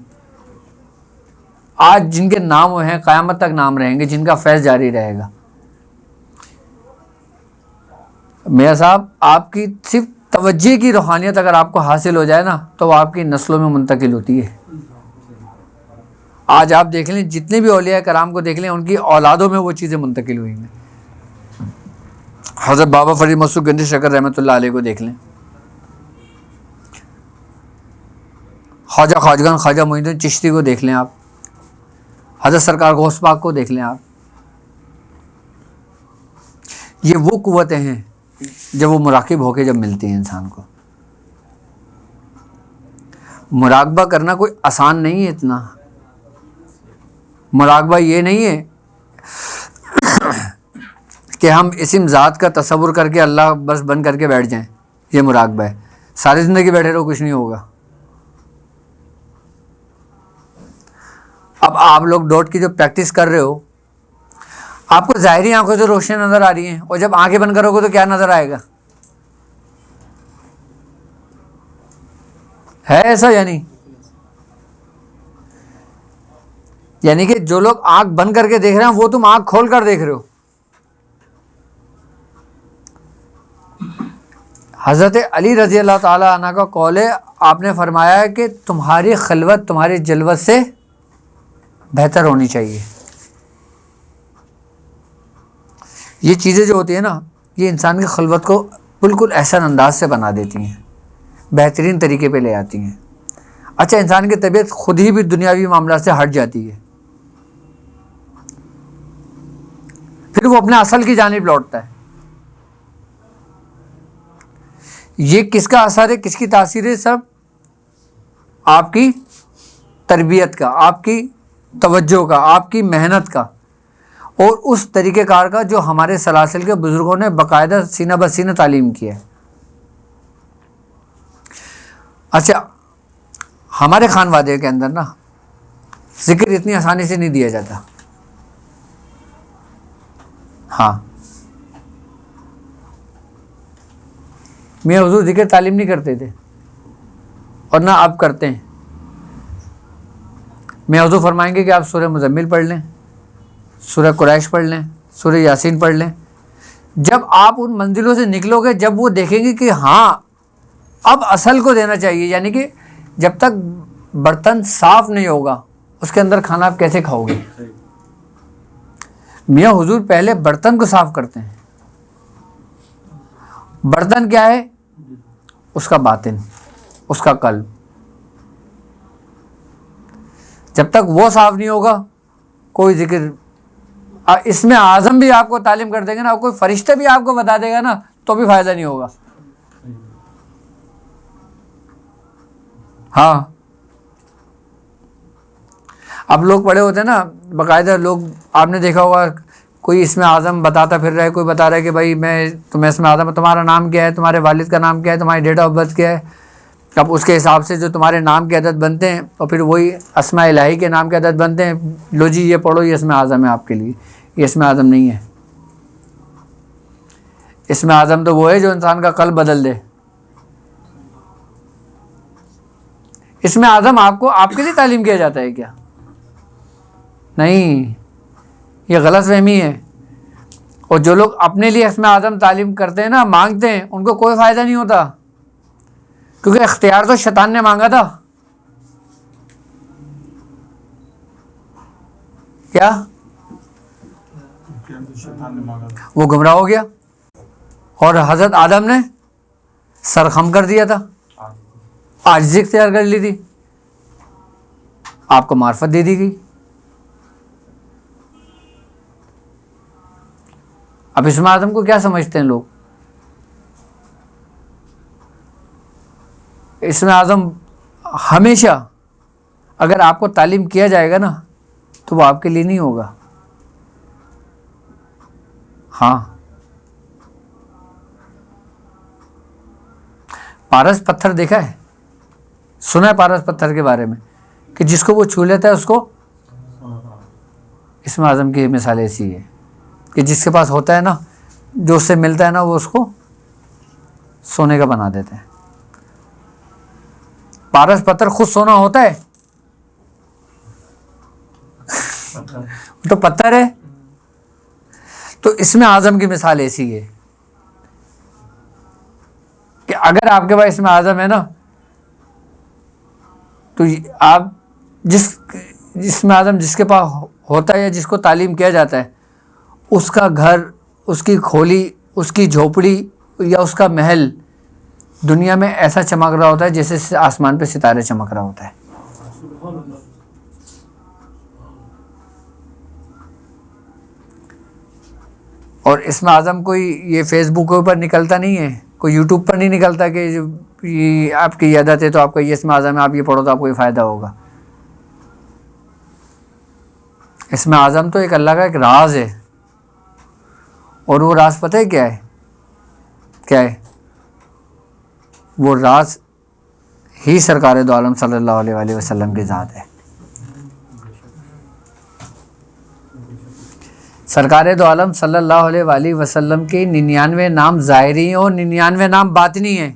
آج جن کے نام ہیں قیامت تک نام رہیں گے، جن کا فیض جاری رہے گا. میاں صاحب آپ کی صرف توجہ کی روحانیت اگر آپ کو حاصل ہو جائے نا تو وہ آپ کی نسلوں میں منتقل ہوتی ہے. آج آپ دیکھ لیں جتنے بھی اولیاء کرام کو دیکھ لیں ان کی اولادوں میں وہ چیزیں منتقل ہوئی ہیں. حضرت بابا فرید مسعود گنج شکر رحمۃ اللہ علیہ کو دیکھ لیں، خواجہ خواجگان خواجہ معین الدین چشتی کو دیکھ لیں، آپ حضرت سرکار غوث پاک کو دیکھ لیں. آپ یہ وہ قوتیں ہیں جب وہ مراقب ہو کے جب ملتی ہیں انسان کو. مراقبہ کرنا کوئی آسان نہیں ہے. اتنا مراقبہ یہ نہیں ہے کہ ہم اسم ذات کا تصور کر کے اللہ بس بند کر کے بیٹھ جائیں. یہ مراقبہ ہے. ساری زندگی بیٹھے رہو کچھ نہیں ہوگا. اب آپ لوگ ڈوٹ کی جو پریکٹس کر رہے ہو، آپ کو ظاہری آنکھوں سے روشنی نظر آ رہی ہیں اور جب آنکھیں بند کرو گے تو کیا نظر آئے گا؟ ہے ایسا؟ یعنی کہ جو لوگ آنکھ بند کر کے دیکھ رہے ہیں وہ تم آنکھ کھول کر دیکھ رہے ہو. حضرت علی رضی اللہ تعالی عنہ کا قول ہے، آپ نے فرمایا ہے کہ تمہاری خلوت تمہاری جلوت سے بہتر ہونی چاہیے. یہ چیزیں جو ہوتی ہیں نا یہ انسان کی خلوت کو بالکل احسن انداز سے بنا دیتی ہیں، بہترین طریقے پہ لے آتی ہیں. اچھا انسان کی طبیعت خود ہی بھی دنیاوی معاملات سے ہٹ جاتی ہے، پھر وہ اپنے اصل کی جانب لوٹتا ہے. یہ کس کا اثر ہے، کس کی تاثیر ہے؟ سب آپ کی تربیت کا، آپ کی توجہ کا، آپ کی محنت کا اور اس طریقہ کار کا جو ہمارے سلاسل کے بزرگوں نے باقاعدہ سینہ بہ سینہ تعلیم کیا ہے. اچھا ہمارے خانوادے کے اندر نا ذکر اتنی آسانی سے نہیں دیا جاتا. ہاں میاں حضور ذکر تعلیم نہیں کرتے تھے اور نہ آپ کرتے ہیں. میاں حضور فرمائیں گے کہ آپ سورہ مزمل پڑھ لیں، سورہ قریش پڑھ لیں، سورہ یاسین پڑھ لیں. جب آپ ان منزلوں سے نکلو گے، جب وہ دیکھیں گے کہ ہاں اب اصل کو دینا چاہیے، یعنی کہ جب تک برتن صاف نہیں ہوگا اس کے اندر کھانا آپ کیسے کھاؤ گے؟ میاں حضور پہلے برتن کو صاف کرتے ہیں. برتن کیا ہے؟ اس کا باطن، اس کا قلب. جب تک وہ صاف نہیں ہوگا کوئی ذکر، اس میں اعظم بھی آپ کو تعلیم کر دیں گے نا، کوئی فرشتہ بھی آپ کو بتا دے گا نا تو بھی فائدہ نہیں ہوگا. ہاں اب لوگ پڑھے ہوتے ہیں نا باقاعدہ، لوگ آپ نے دیکھا ہوگا کوئی اسم اعظم بتاتا پھر رہا ہے، کوئی بتا رہا ہے کہ بھائی میں تمہیں اسم اعظم، تمہارا نام کیا ہے، تمہارے والد کا نام کیا ہے، تمہاری ڈیٹ آف برتھ کیا ہے. اب اس کے حساب سے جو تمہارے نام کے عدد بنتے ہیں اور پھر وہی اسماء الہی کے نام کے عدد بنتے ہیں. لو جی یہ پڑھو، یہ اسم اعظم ہے آپ کے لیے. یہ اسم اعظم نہیں ہے. اسم اعظم تو وہ ہے جو انسان کا قلب بدل دے. اسم اعظم آپ کو آپ کے لیے تعلیم کیا جاتا ہے کیا؟ نہیں، یہ غلط فہمی ہے. اور جو لوگ اپنے لیے اسم اعظم تعلیم کرتے ہیں نا، مانگتے ہیں، ان کو کوئی فائدہ نہیں ہوتا، کیونکہ اختیار تو شیطان نے مانگا تھا. کیا وہ گمراہ ہو گیا اور حضرت آدم نے سر خم کر دیا تھا، عاجزی اختیار کر لی تھی، آپ کو معرفت دے دی گئی. اب اسم اعظم کو کیا سمجھتے ہیں لوگ؟ اسم اعظم ہمیشہ اگر آپ کو تعلیم کیا جائے گا نا تو وہ آپ کے لیے نہیں ہوگا. ہاں، پارس پتھر دیکھا ہے، سنا ہے پارس پتھر کے بارے میں کہ جس کو وہ چھو لیتا ہے اس کو، اسم اعظم کی مثال ایسی ہے کہ جس کے پاس ہوتا ہے نا، جو اس سے ملتا ہے نا، وہ اس کو سونے کا بنا دیتے ہیں۔ پارس پتھر خود سونا ہوتا ہے؟ تو پتھر ہے۔ تو اسم اعظم کی مثال ایسی ہے کہ اگر آپ کے پاس اسم اعظم ہے نا، تو آپ جس اسم اعظم جس کے پاس ہوتا ہے یا جس کو تعلیم کیا جاتا ہے، اس کا گھر، اس کی کھولی، اس کی جھوپڑی یا اس کا محل دنیا میں ایسا چمک رہا ہوتا ہے جیسے آسمان پہ ستارے چمک رہا ہوتا ہے۔ اور اسم اعظم کوئی یہ فیس بک کے اوپر نکلتا نہیں ہے، کوئی یوٹیوب پر نہیں نکلتا کہ یہ آپ کی عادت ہے تو آپ کا یہ اسم اعظم ہے، آپ یہ پڑھو تو آپ کو یہ فائدہ ہوگا۔ اسم اعظم تو ایک اللہ کا ایک راز ہے، اور وہ راز پتہ ہے کیا ہے؟ کیا ہے وہ راز؟ ہی سرکار دو عالم صلی اللہ علیہ وآلہ وسلم کی ذات ہے۔ سرکار دو عالم صلی اللہ علیہ وآلہ وسلم کی 99 نام ظاہری ہیں اور 99 نام باطنی ہیں،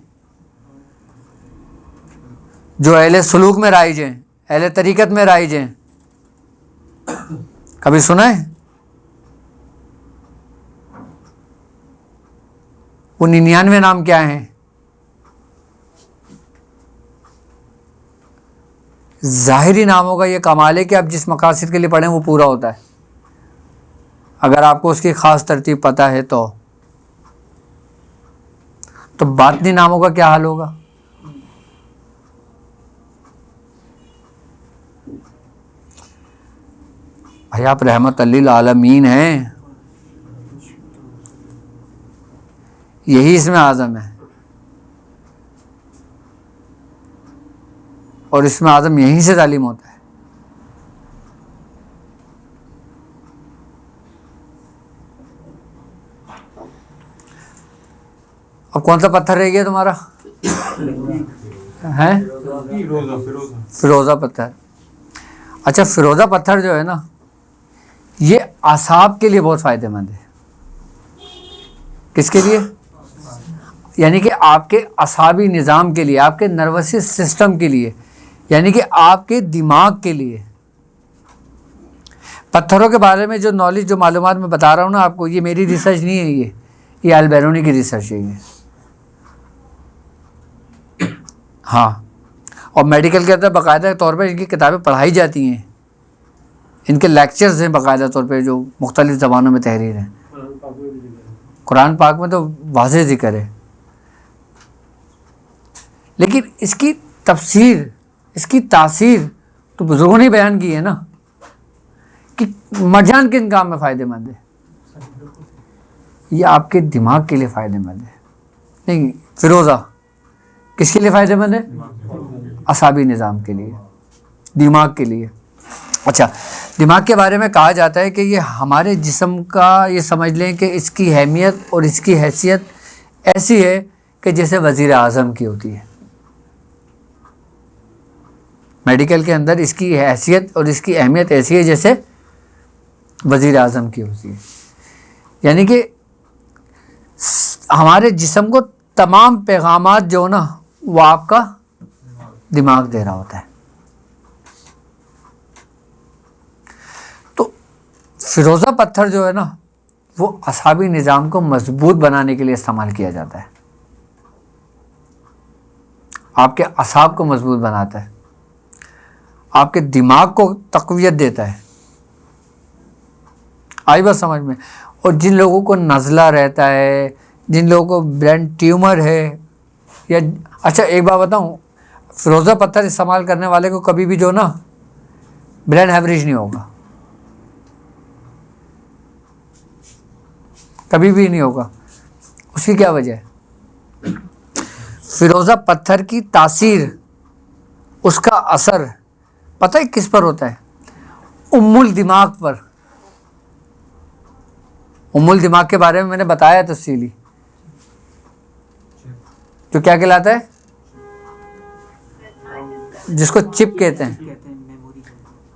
جو اہل سلوک میں رائج ہیں، اہل طریقت میں رائج ہیں۔ کبھی سنا ہے؟ وہ 99 نام کیا ہیں؟ ظاہری ناموں کا یہ کمال ہے کہ آپ جس مقاصد کے لیے پڑھیں وہ پورا ہوتا ہے، اگر آپ کو اس کی خاص ترتیب پتہ ہے تو باطنی ناموں کا کیا حال ہوگا؟ بھائی آپ رحمت للعالمین ہیں، یہی اسم اعظم ہے، اور اسم اعظم یہیں سے تعلیم ہوتا ہے۔ اب کون سا پتھر رہ گیا تمہارا؟ ہے فیروزہ پتھر۔ اچھا، فیروزہ پتھر جو ہے نا، یہ اعصاب کے لیے بہت فائدہ مند ہے۔ کس کے لیے؟ یعنی کہ آپ کے اعصابی نظام کے لیے، آپ کے نروس سسٹم کے لیے، یعنی کہ آپ کے دماغ کے لیے۔ پتھروں کے بارے میں جو نالج، جو معلومات میں بتا رہا ہوں نا آپ کو، یہ میری ریسرچ نہیں ہے، یہ البیرونی کی ریسرچ ہے یہ۔ ہاں، اور میڈیکل کے اندر باقاعدہ طور پر ان کی کتابیں پڑھائی جاتی ہیں، ان کے لیکچرز ہیں باقاعدہ طور پہ جو مختلف زبانوں میں تحریر ہیں۔ قرآن پاک میں تو واضح ذکر ہے، لیکن اس کی تفسیر، اس کی تاثیر تو بزرگوں نے بیان کی ہے نا، کہ مرجان کن کام میں فائدہ مند ہے؟ یہ آپ کے دماغ کے لیے فائدہ مند ہے۔ نہیں، فیروزہ کس کے لیے فائدہ مند ہے؟ اعصابی نظام کے لیے، دماغ کے لیے۔ اچھا، دماغ کے بارے میں کہا جاتا ہے کہ یہ ہمارے جسم کا، یہ سمجھ لیں کہ اس کی اہمیت اور اس کی حیثیت ایسی ہے کہ جیسے وزیر اعظم کی ہوتی ہے۔ میڈیکل کے اندر اس کی حیثیت اور اس کی اہمیت ایسی ہے جیسے وزیر اعظم کی ہوتی ہے، یعنی کہ ہمارے جسم کو تمام پیغامات جو نا وہ آپ کا دماغ دے رہا ہوتا ہے۔ تو فیروزہ پتھر جو ہے نا، وہ اعصابی نظام کو مضبوط بنانے کے لیے استعمال کیا جاتا ہے، آپ کے اعصاب کو مضبوط بناتا ہے، آپ کے دماغ کو تقویت دیتا ہے۔ آئی بات سمجھ میں؟ اور جن لوگوں کو نزلہ رہتا ہے، جن لوگوں کو برین ٹیومر ہے، یا اچھا ایک بات بتاؤں، فیروزہ پتھر استعمال کرنے والے کو کبھی بھی جو نا برین ہیمریج نہیں ہوگا، کبھی بھی نہیں ہوگا۔ اس کی کیا وجہ ہے؟ فیروزہ پتھر کی تاثیر، اس کا اثر پتہ ہے کس پر ہوتا ہے؟ ام الدماغ پر، دماغ کے بارے میں نے بتایا تفصیلی، جو کیا کہلاتا ہے، جس کو چپ کہتے ہیں.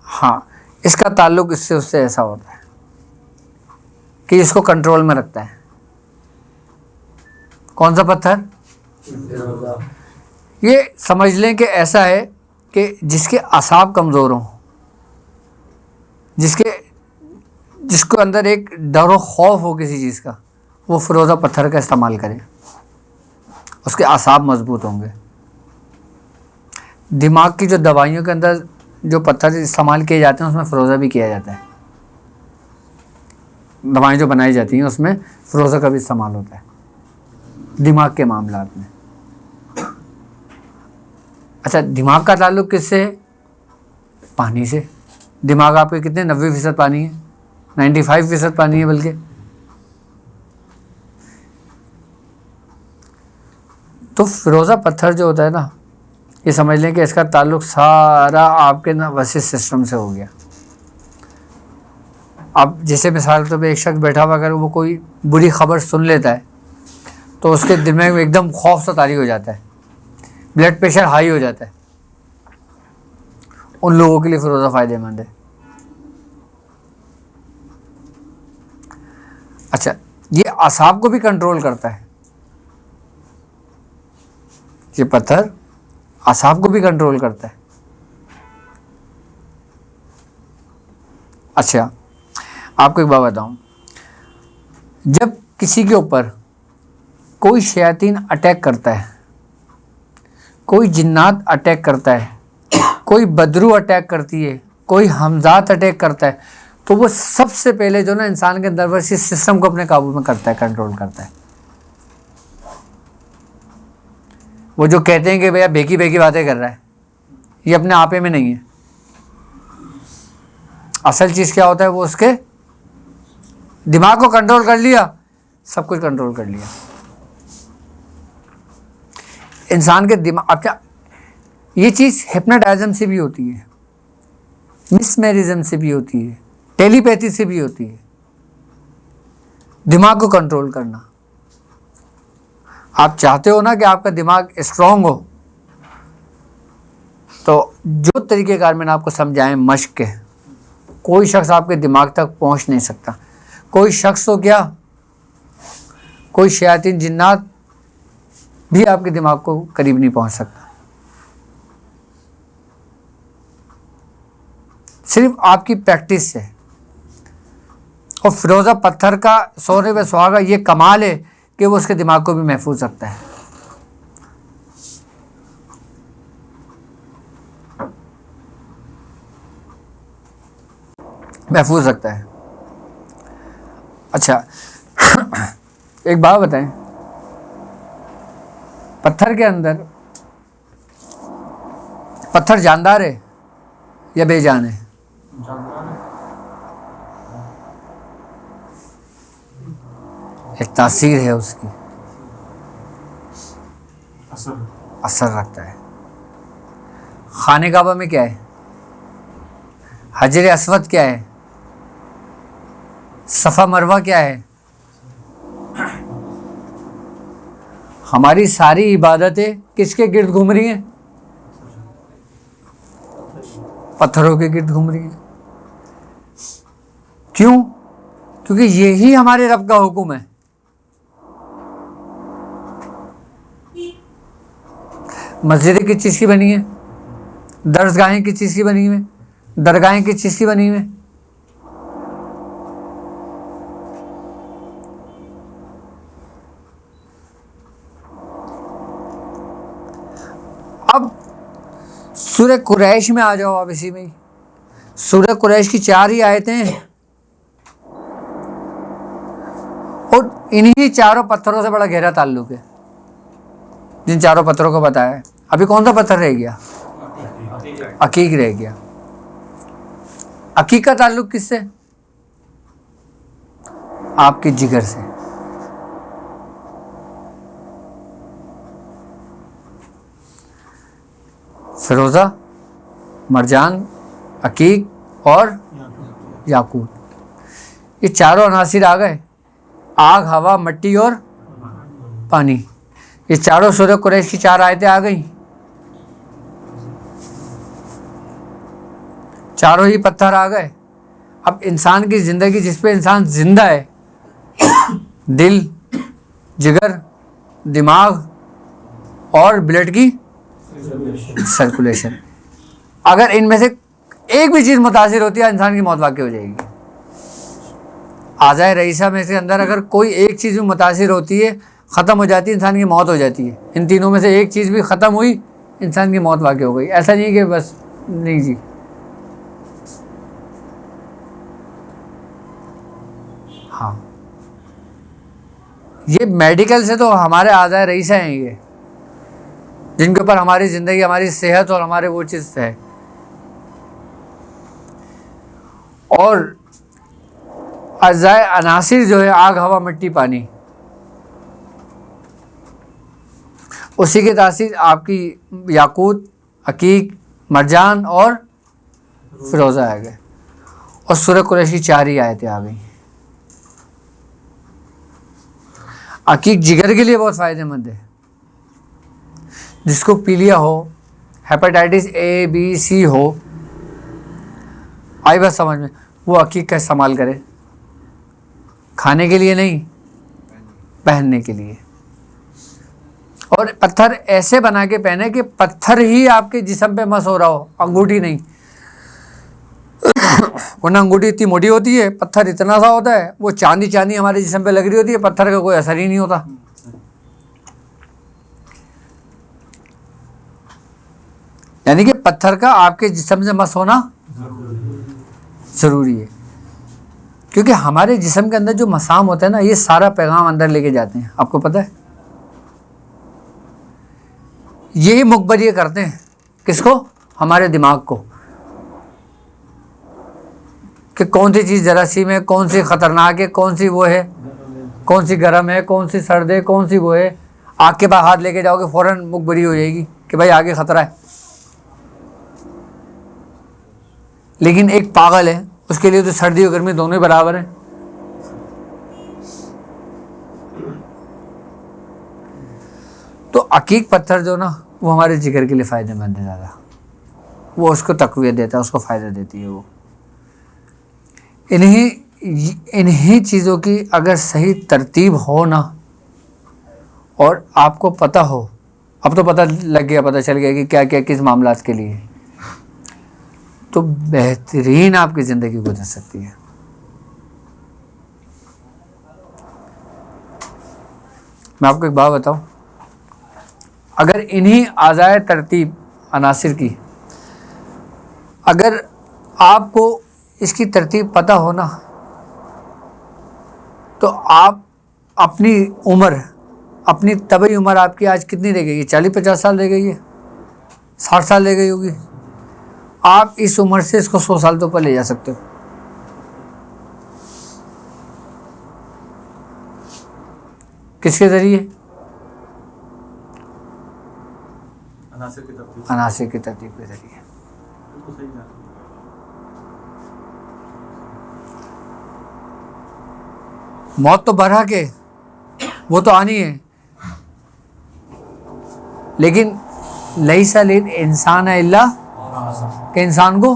ہاں، اس کا تعلق اس سے ایسا ہوتا ہے کہ اس کو کنٹرول میں رکھتا ہے. کون سا پتھر؟ یہ سمجھ لیں کہ ایسا ہے کہ جس کے اعصاب کمزور ہوں، جس کو اندر ایک ڈر و خوف ہو کسی چیز کا، وہ فروزہ پتھر کا استعمال کرے، اس کے اعصاب مضبوط ہوں گے. دماغ کی جو دوائیوں کے اندر جو پتھر استعمال کیے جاتے ہیں اس میں فروزہ بھی کیا جاتا ہے. دوائیں جو بنائی جاتی ہیں اس میں فروزہ کا بھی استعمال ہوتا ہے دماغ کے معاملات میں. اچھا، دماغ کا تعلق کس سے ہے؟ پانی سے. دماغ آپ کے کتنے 90% پانی ہے، 95% پانی ہے بلکہ. تو فروزہ پتھر جو ہوتا ہے نا، یہ سمجھ لیں کہ اس کا تعلق سارا آپ کے نروس سسٹم سے ہو گیا. اب جیسے مثال کے طور پہ ایک شخص بیٹھا ہوا اگر وہ کوئی بری خبر سن لیتا ہے تو اس کے دماغ میں ایک دم خوف سا طاری ہو جاتا ہے، بلڈ پریشر ہائی ہو جاتا ہے. ان لوگوں کے لیے فروزہ فائدہ مند ہے. اچھا، یہ اعصاب کو بھی کنٹرول کرتا ہے. یہ پتھر اعصاب کو بھی کنٹرول کرتا ہے. اچھا، آپ کو ایک بات بتاؤں، جب کسی کے اوپر کوئی شیاطین اٹیک کرتا ہے، کوئی جنات اٹیک کرتا ہے، کوئی بدرو اٹیک کرتی ہے، کوئی حمزات اٹیک کرتا ہے، تو وہ سب سے پہلے جو نا انسان کے نروس سسٹم کو اپنے قابو میں کرتا ہے، کنٹرول کرتا ہے. وہ جو کہتے ہیں کہ بھیا بھیکی بھیکی باتیں کر رہا ہے، یہ اپنے آپے میں نہیں ہے. اصل چیز کیا ہوتا ہے، وہ اس کے دماغ کو کنٹرول کر لیا، سب کچھ کنٹرول کر لیا. انسان کے دماغ، اب کیا یہ چیز ہپناٹائزم سے بھی ہوتی ہے، مسمیرزم سے بھی ہوتی ہے، ٹیلی پیتھی سے بھی ہوتی ہے. دماغ کو کنٹرول کرنا. آپ چاہتے ہو نا کہ آپ کا دماغ اسٹرانگ ہو، تو جو طریقہ کار میں نے آپ کو سمجھائیں مشق کے، کوئی شخص آپ کے دماغ تک پہنچ نہیں سکتا. کوئی شخص تو کیا، کوئی شیاطین جنات بھی آپ کے دماغ کو قریب نہیں پہنچ سکتا. صرف آپ کی پریکٹس سے. اور فروزہ پتھر کا سونے و سہاگا یہ کمال ہے کہ وہ اس کے دماغ کو بھی محفوظ رکھتا ہے. محفوظ رکھتا ہے. اچھا، ایک بات بتائیں، پتھر کے اندر پتھر جاندار ہے یا بے جان ہے؟ ایک تاثیر ہے اس کی، اثر رکھتا ہے. خانہ کعبہ میں کیا ہے؟ حجر اسود کیا ہے؟ صفا مروہ کیا ہے؟ ہماری ساری عبادتیں کس کے گرد گھوم رہی ہیں؟ پتھروں کے گرد گھوم رہی ہیں. کیوں؟ کیونکہ یہی ہمارے رب کا حکم ہے. مسجدیں کس چیز کی بنی ہیں؟ درسگاہیں کس چیز کی بنی ہوئی ہیں؟ درگاہیں کس چیز کی بنی ہوئی ہیں؟ اب سورہ قریش میں آ جاؤ. آپ اسی میں سورہ قریش کی 4 ہی آیتیں ہیں اور انہی 4 پتھروں سے بڑا گہرا تعلق ہے، جن 4 پتھروں کو بتایا ہے. ابھی کون سا پتھر رہ گیا؟ عقیق رہ گیا. عقیق کا تعلق کس سے؟ آپ کے جگر سے. فروزہ، مرجان، عقیق اور یاقوت، یہ 4 عناصر آ گئے. آگ، ہوا، مٹی اور پانی، یہ چاروں سورہ قریش کی 4 آیتیں آ گئیں. چاروں ہی پتھر آ گئے. اب انسان کی زندگی جس پہ انسان زندہ ہے، دل، جگر، دماغ اور بلڈ کی سرکولیشن، اگر ان میں سے ایک بھی چیز متاثر ہوتی ہے انسان کی موت واقع ہو جائے گی. اعضائے رئیسہ میں سے اندر اگر کوئی ایک چیز بھی متاثر ہوتی ہے، ختم ہو جاتی ہے، انسان کی موت ہو جاتی ہے. ان تینوں میں سے ایک چیز بھی ختم ہوئی، انسان کی موت واقع ہو گئی. ایسا نہیں کہ بس نہیں جی. ہاں، یہ میڈیکل سے تو ہمارے اعضائے رئیسہ ہیں یہ، جن کے اوپر ہماری زندگی، ہماری صحت اور ہمارے وہ چیز ہے. اور اجزائے عناصر جو ہے آگ، ہوا، مٹی، پانی، اسی کی تاثیر آپ کی یاقوت، عقیق، مرجان اور فیروزہ آ گئے. اور سورہ قریش کی 4 ہی آیتیں آ گئیں. عقیق جگر کے لیے بہت فائدہ مند ہے. جس کو پیلیا ہو، ہیپاٹائٹس اے بی سی ہو، آئی بات سمجھ میں، وہ عقیق کا استعمال کرے. کھانے کے لیے نہیں، پہننے کے لیے. اور پتھر ایسے بنا کے پہنے کہ پتھر ہی آپ کے جسم پہ مس ہو رہا ہو، انگوٹھی نہیں. ورنہ انگوٹھی اتنی موٹی ہوتی ہے، پتھر اتنا سا ہوتا ہے، وہ چاندی چاندی ہمارے جسم پہ لگ رہی ہوتی ہے، پتھر کا کوئی اثر ہی نہیں ہوتا. یعنی کہ پتھر کا آپ کے جسم سے مس ہونا ضروری ہے. کیونکہ ہمارے جسم کے اندر جو مسام ہوتا ہے نا، یہ سارا پیغام اندر لے کے جاتے ہیں. آپ کو پتہ ہے، یہی مخبر یہ کرتے ہیں کس کو؟ ہمارے دماغ کو، کہ کون سی چیز جراثیم ہے، کون سی خطرناک ہے، کون سی وہ ہے، کون سی گرم ہے، کون سی سرد ہے، کون سی وہ ہے. آگ کے پاس ہاتھ لے کے جاؤ گے فوراً مخبری ہو جائے گی کہ بھائی آگے خطرہ ہے. لیکن ایک پاگل ہے، اس کے لیے تو سردی اور گرمی دونوں ہی برابر ہیں. تو عقیق پتھر جو نا، وہ ہمارے جگر کے لیے فائدہ مند ہے زیادہ. وہ اس کو تقویت دیتا ہے، اس کو فائدہ دیتی ہے. وہ انہی چیزوں کی اگر صحیح ترتیب ہو نا، اور آپ کو پتہ ہو، اب تو پتہ لگ گیا، پتہ چل گیا کہ کیا کیا کس معاملات کے لیے، تو بہترین آپ کی زندگی گزر سکتی ہے. میں آپ کو ایک بات بتاؤں، اگر انہی اعضائے ترتیب عناصر کی، اگر آپ کو اس کی ترتیب پتہ ہو نا، تو آپ اپنی عمر، اپنی طبعی عمر آپ کی آج کتنی رہ گئی ہے؟ 40-50 سال رہ گئی ہے، 60 سال رہ گئی ہوگی. آپ اس عمر سے اس کو 100 سال تو اوپر لے جا سکتے ہو. کس کے ذریعے؟ عناصر کی ترتیب کے ذریعے. موت تو برحق ہے، وہ تو آنی ہے، لیکن لیس للانسان الا، کہ انسان کو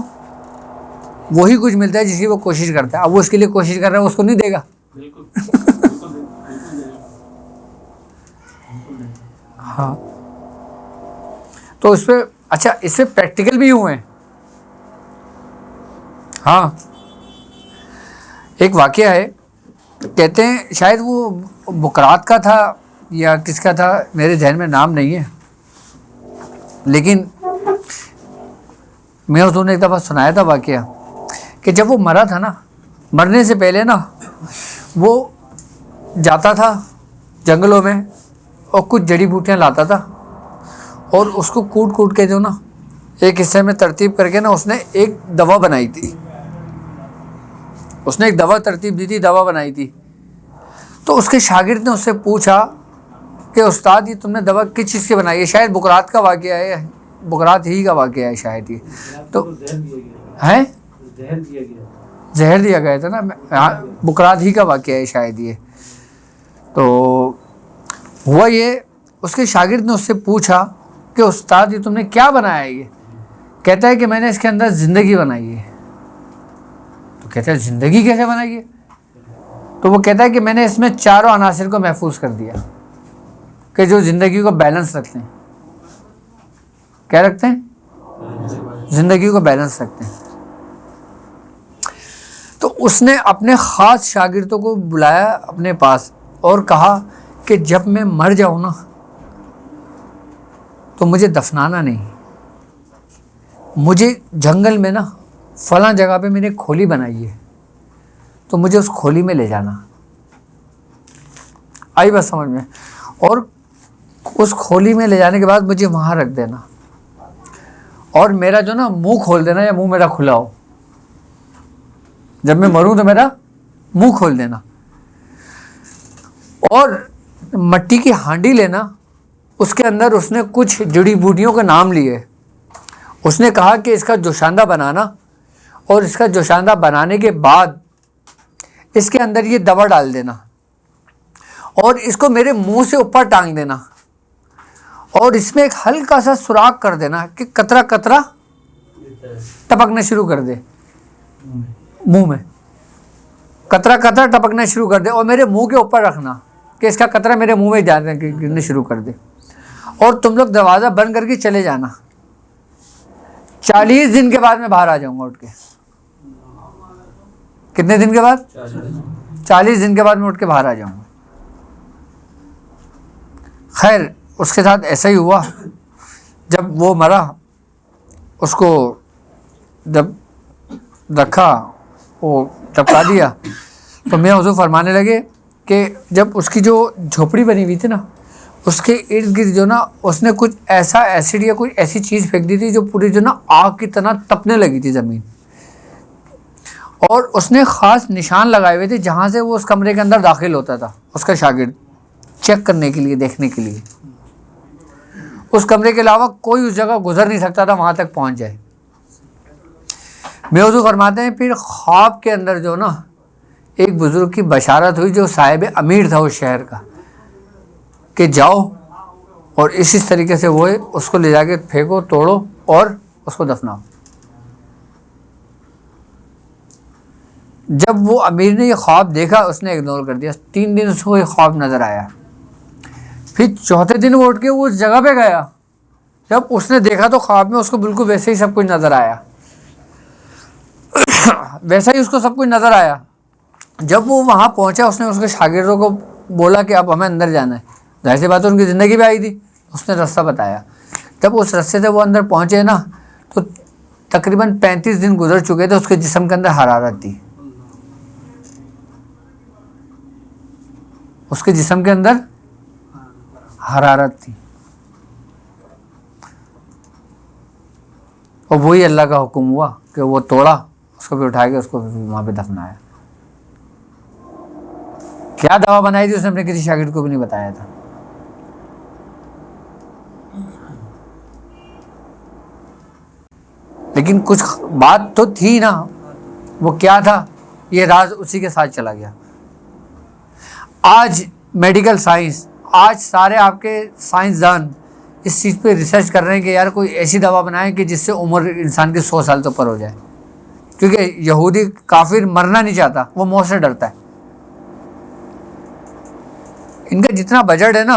وہی کچھ ملتا ہے جس کی وہ کوشش کرتا ہے. اب وہ اس کے لیے کوشش کر رہا ہے، اس کو نہیں دے گا. ہاں، تو اس پہ اچھا، اس سے پریکٹیکل بھی ہوئے ہیں. ہاں، ایک واقعہ ہے، کہتے ہیں شاید وہ بقرات کا تھا یا کس کا تھا، میرے ذہن میں نام نہیں ہے، لیکن میں اس نے ایک دفعہ سنایا تھا واقعہ کہ جب وہ مرا تھا نا، مرنے سے پہلے نا وہ جاتا تھا جنگلوں میں اور کچھ جڑی بوٹیاں لاتا تھا، اور اس کو کوٹ کوٹ کے جو نا ایک حصے میں ترتیب کر کے نا اس نے ایک دوا بنائی تھی. اس نے ایک دوا ترتیب دی تھی، دوا بنائی تھی. تو اس کے شاگرد نے اس سے پوچھا کہ استاد یہ تم نے دوا کس چیز کی بنائی ہے؟ شاید بقرات کا واقعہ ہے، بقرات ہی کا واقعہ ہے شاید یہ. تو ہے زہر دیا گیا تھا نا، بقرات ہی کا واقعہ ہے شاید یہ. تو ہوا یہ، اس کے شاگرد نے اس سے پوچھا کہ استاد یہ تم نے کیا بنایا ہے؟ یہ کہتا ہے کہ میں نے اس کے اندر زندگی بنائی ہے۔ تو کہتا ہے زندگی کیسے بنائی ہے؟ تو وہ کہتا ہے کہ میں نے اس میں چاروں عناصر کو محفوظ کر دیا کہ جو زندگی کو بیلنس رکھتے ہیں۔ کیا رکھتے ہیں؟ زندگی کو بیلنس رکھتے ہیں۔ تو اس نے اپنے خاص شاگردوں کو بلایا اپنے پاس اور کہا کہ جب میں مر جاؤں نا تو مجھے دفنانا نہیں، مجھے جنگل میں نا فلاں جگہ پہ میں نے کھولی بنائی ہے، تو مجھے اس کھولی میں لے جانا۔ آئی بات سمجھ میں؟ اور اس کھولی میں لے جانے کے بعد مجھے وہاں رکھ دینا، اور میرا جو نا منہ کھول دینا، یا منہ میرا کھلا ہو، جب میں مروں تو میرا منہ کھول دینا، اور مٹی کی ہانڈی لینا، اس کے اندر اس نے کچھ جڑی بوٹیوں کے نام لیے۔ اس نے کہا کہ اس کا جوشاندہ بنانا، اور اس کا جوشاندہ بنانے کے بعد اس کے اندر یہ دوا ڈال دینا، اور اس کو میرے منہ سے اوپر ٹانگ دینا، اور اس میں ایک ہلکا سا سوراخ کر دینا کہ قطرہ قطرہ ٹپکنا شروع کر دے، منہ میں قطرہ قطرہ ٹپکنا شروع کر دے، اور میرے منہ کے اوپر رکھنا کہ اس کا قطرہ میرے منہ میں گرنے شروع کر دے، اور تم لوگ دروازہ بند کر کے چلے جانا۔ 40 دن کے بعد میں باہر آ جاؤں گا اٹھ کے۔ کتنے دن کے بعد؟ 40 دن کے بعد میں اٹھ کے باہر آ جاؤں گا۔ خیر اس کے ساتھ ایسا ہی ہوا، جب وہ مرا اس کو جب رکھا، وہ ٹپکا دیا، تو میاں حضور فرمانے لگے کہ جب اس کی جو جھوپڑی بنی ہوئی تھی نا، اس کے ارد گرد جو نا اس نے کچھ ایسا ایسڈ یا کوئی ایسی چیز پھینک دی تھی جو پوری جو نا آگ کی طرح تپنے لگی تھی زمین، اور اس نے خاص نشان لگائے ہوئے تھے جہاں سے وہ اس کمرے کے اندر داخل ہوتا تھا، اس کا شاگرد چیک کرنے کے لیے، دیکھنے کے لیے۔ اس کمرے کے علاوہ کوئی اس جگہ گزر نہیں سکتا تھا وہاں تک پہنچ جائے۔ میاں حضور فرماتے ہیں پھر خواب کے اندر جو نا ایک بزرگ کی بشارت ہوئی جو صاحب امیر تھا اس شہر کا، کہ جاؤ اور اسی طریقے سے وہ اس کو لے جا کے پھینکو، توڑو اور اس کو دفناؤ۔ جب وہ امیر نے یہ خواب دیکھا اس نے اگنور کر دیا۔ 3 دن اس کو یہ خواب نظر آیا، پھر چوتھے دن وہ اٹھ کے وہ اس جگہ پہ گیا، جب اس نے دیکھا تو خواب میں اس کو بالکل ویسے ہی سب کچھ نظر آیا، ویسا ہی اس کو سب کچھ نظر آیا۔ جب وہ وہاں پہنچا اس نے اس کے شاگردوں کو بولا کہ اب ہمیں اندر جانا ہے، ظاہر سی بات ہے ان کی زندگی بھی آئی تھی، اس نے رستہ بتایا۔ جب اس رستے سے وہ اندر پہنچے نا تو تقریباً 35 دن گزر چکے تھے، اس کے جسم کے اندر حرارت تھی، اس کے جسم کے اندر حرارت تھی، اور وہی اللہ کا حکم ہوا کہ وہ توڑا، اس کو بھی اٹھا کے اس کو بھی وہاں پہ دفنایا۔ کیا دوا بنائی تھی اس نے اپنے کسی شاگرد کو بھی نہیں بتایا تھا۔ لیکن کچھ بات تو تھی نا، وہ کیا تھا؟ یہ راز اسی کے ساتھ چلا گیا۔ آج میڈیکل سائنس، آج سارے آپ کے سائنسدان اس چیز پہ ریسرچ کر رہے ہیں کہ یار کوئی ایسی دوا بنائیں کہ جس سے عمر انسان کی 100 سال تو اوپر ہو جائے، کیونکہ یہودی کافر مرنا نہیں چاہتا، وہ موت سے ڈرتا ہے۔ ان کا جتنا بجٹ ہے نا،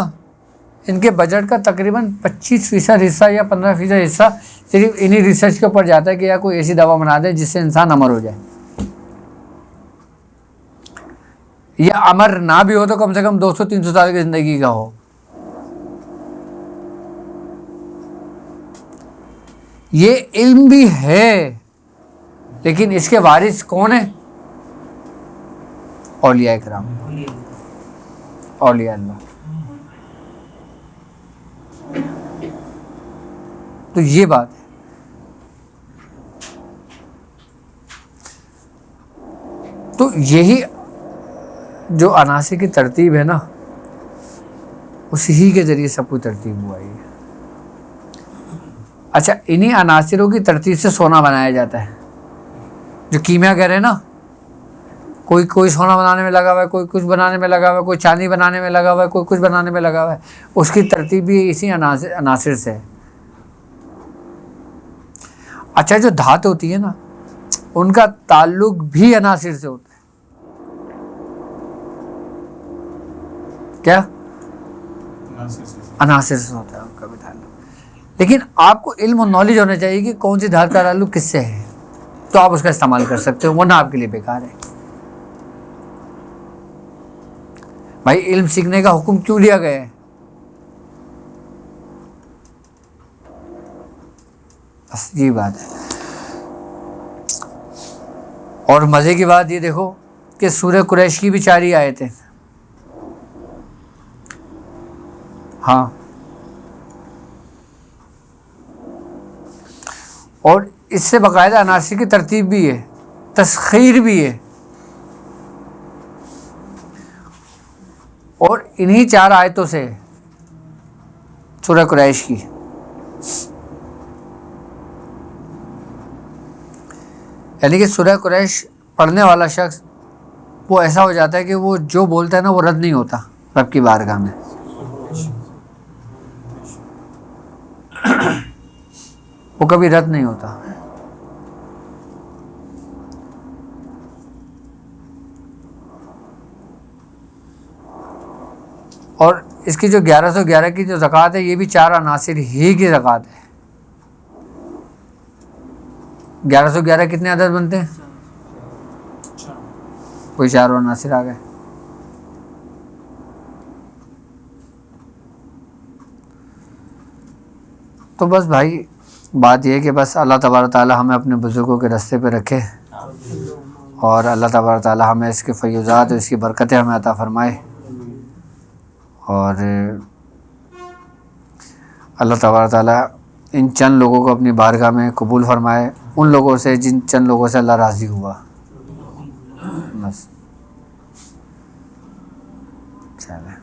ان کے بجٹ کا تقریباً 25% حصہ یا 15% حصہ صرف انہی ریسرچ کے اوپر جاتا ہے کہ یا کوئی ایسی دوا بنا دے جس سے انسان امر ہو جائے، یا امر نہ بھی ہو تو کم سے کم 200-300 سال کی زندگی کا ہو۔ یہ علم بھی ہے لیکن اس کے وارث کون ہیں؟ اولیاء کرام، اولیاء اللہ۔ تو یہ بات ہے۔ تو یہی جو عناصر کی ترتیب ہے نا، اسی کے ذریعے سب کچھ ترتیب ہوا ہے۔ اچھا، انہی عناصروں کی ترتیب سے سونا بنایا جاتا ہے، جو کیمیا کہہ رہے ہیں نا، کوئی سونا بنانے میں لگا ہوا ہے, کوئی کچھ بنانے میں لگا ہوا ہے, کوئی چاندی بنانے میں لگا ہوا ہے, کوئی کچھ بنانے میں لگا ہوا ہے. اس کی ترتیب بھی اسی عناصر سے ہے. اچھا جو دھات ہوتی ہے نا, ان کا تعلق بھی عناصر سے ہوتا ہے. کیا عناصر سے ہوتا ہے ان کا بھی تعلق. لیکن آپ کو علم اور نالج ہونا چاہیے کہ کون سی دھات کا تعلق کس سے ہے, تو آپ اس کا استعمال کر سکتے ہو, ورنہ آپ کے لیے بیکار ہے. بھائی علم سیکھنے کا حکم کیوں دیا گیا ہے؟ بس یہی بات ہے. اور مزے کی بات یہ دیکھو کہ سورہ قریش کی بھی 4 ہی آیتیں. ہاں, اور اس سے باقاعدہ عناصر کی ترتیب بھی ہے, تسخیر بھی ہے. اور انہی 4 آیتوں سے سورہ قریش کی. یعنی کہ سورہ قریش پڑھنے والا شخص وہ ایسا ہو جاتا ہے کہ وہ جو بولتا ہے نا وہ رد نہیں ہوتا رب کی بارگاہ میں. وہ کبھی رد نہیں ہوتا. اور اس کی جو 1111 کی جو زکوٰۃ ہے یہ بھی 4 عناصر ہی کی زکوٰۃ ہے. 1111 کتنے عدد بنتے ہیں؟ کوئی 4 عناصر آ گئے. تو بس بھائی بات یہ ہے کہ بس اللہ تبارک تعالی ہمیں اپنے بزرگوں کے راستے پہ رکھے, اور اللہ تبارک تعالی ہمیں اس کے فیوزات اور اس کی برکتیں ہمیں عطا فرمائے. اور اللہ تبارک تعالی ان چند لوگوں کو اپنی بارگاہ میں قبول فرمائے, ان لوگوں سے جن چند لوگوں سے اللہ راضی ہوا. بس چلے.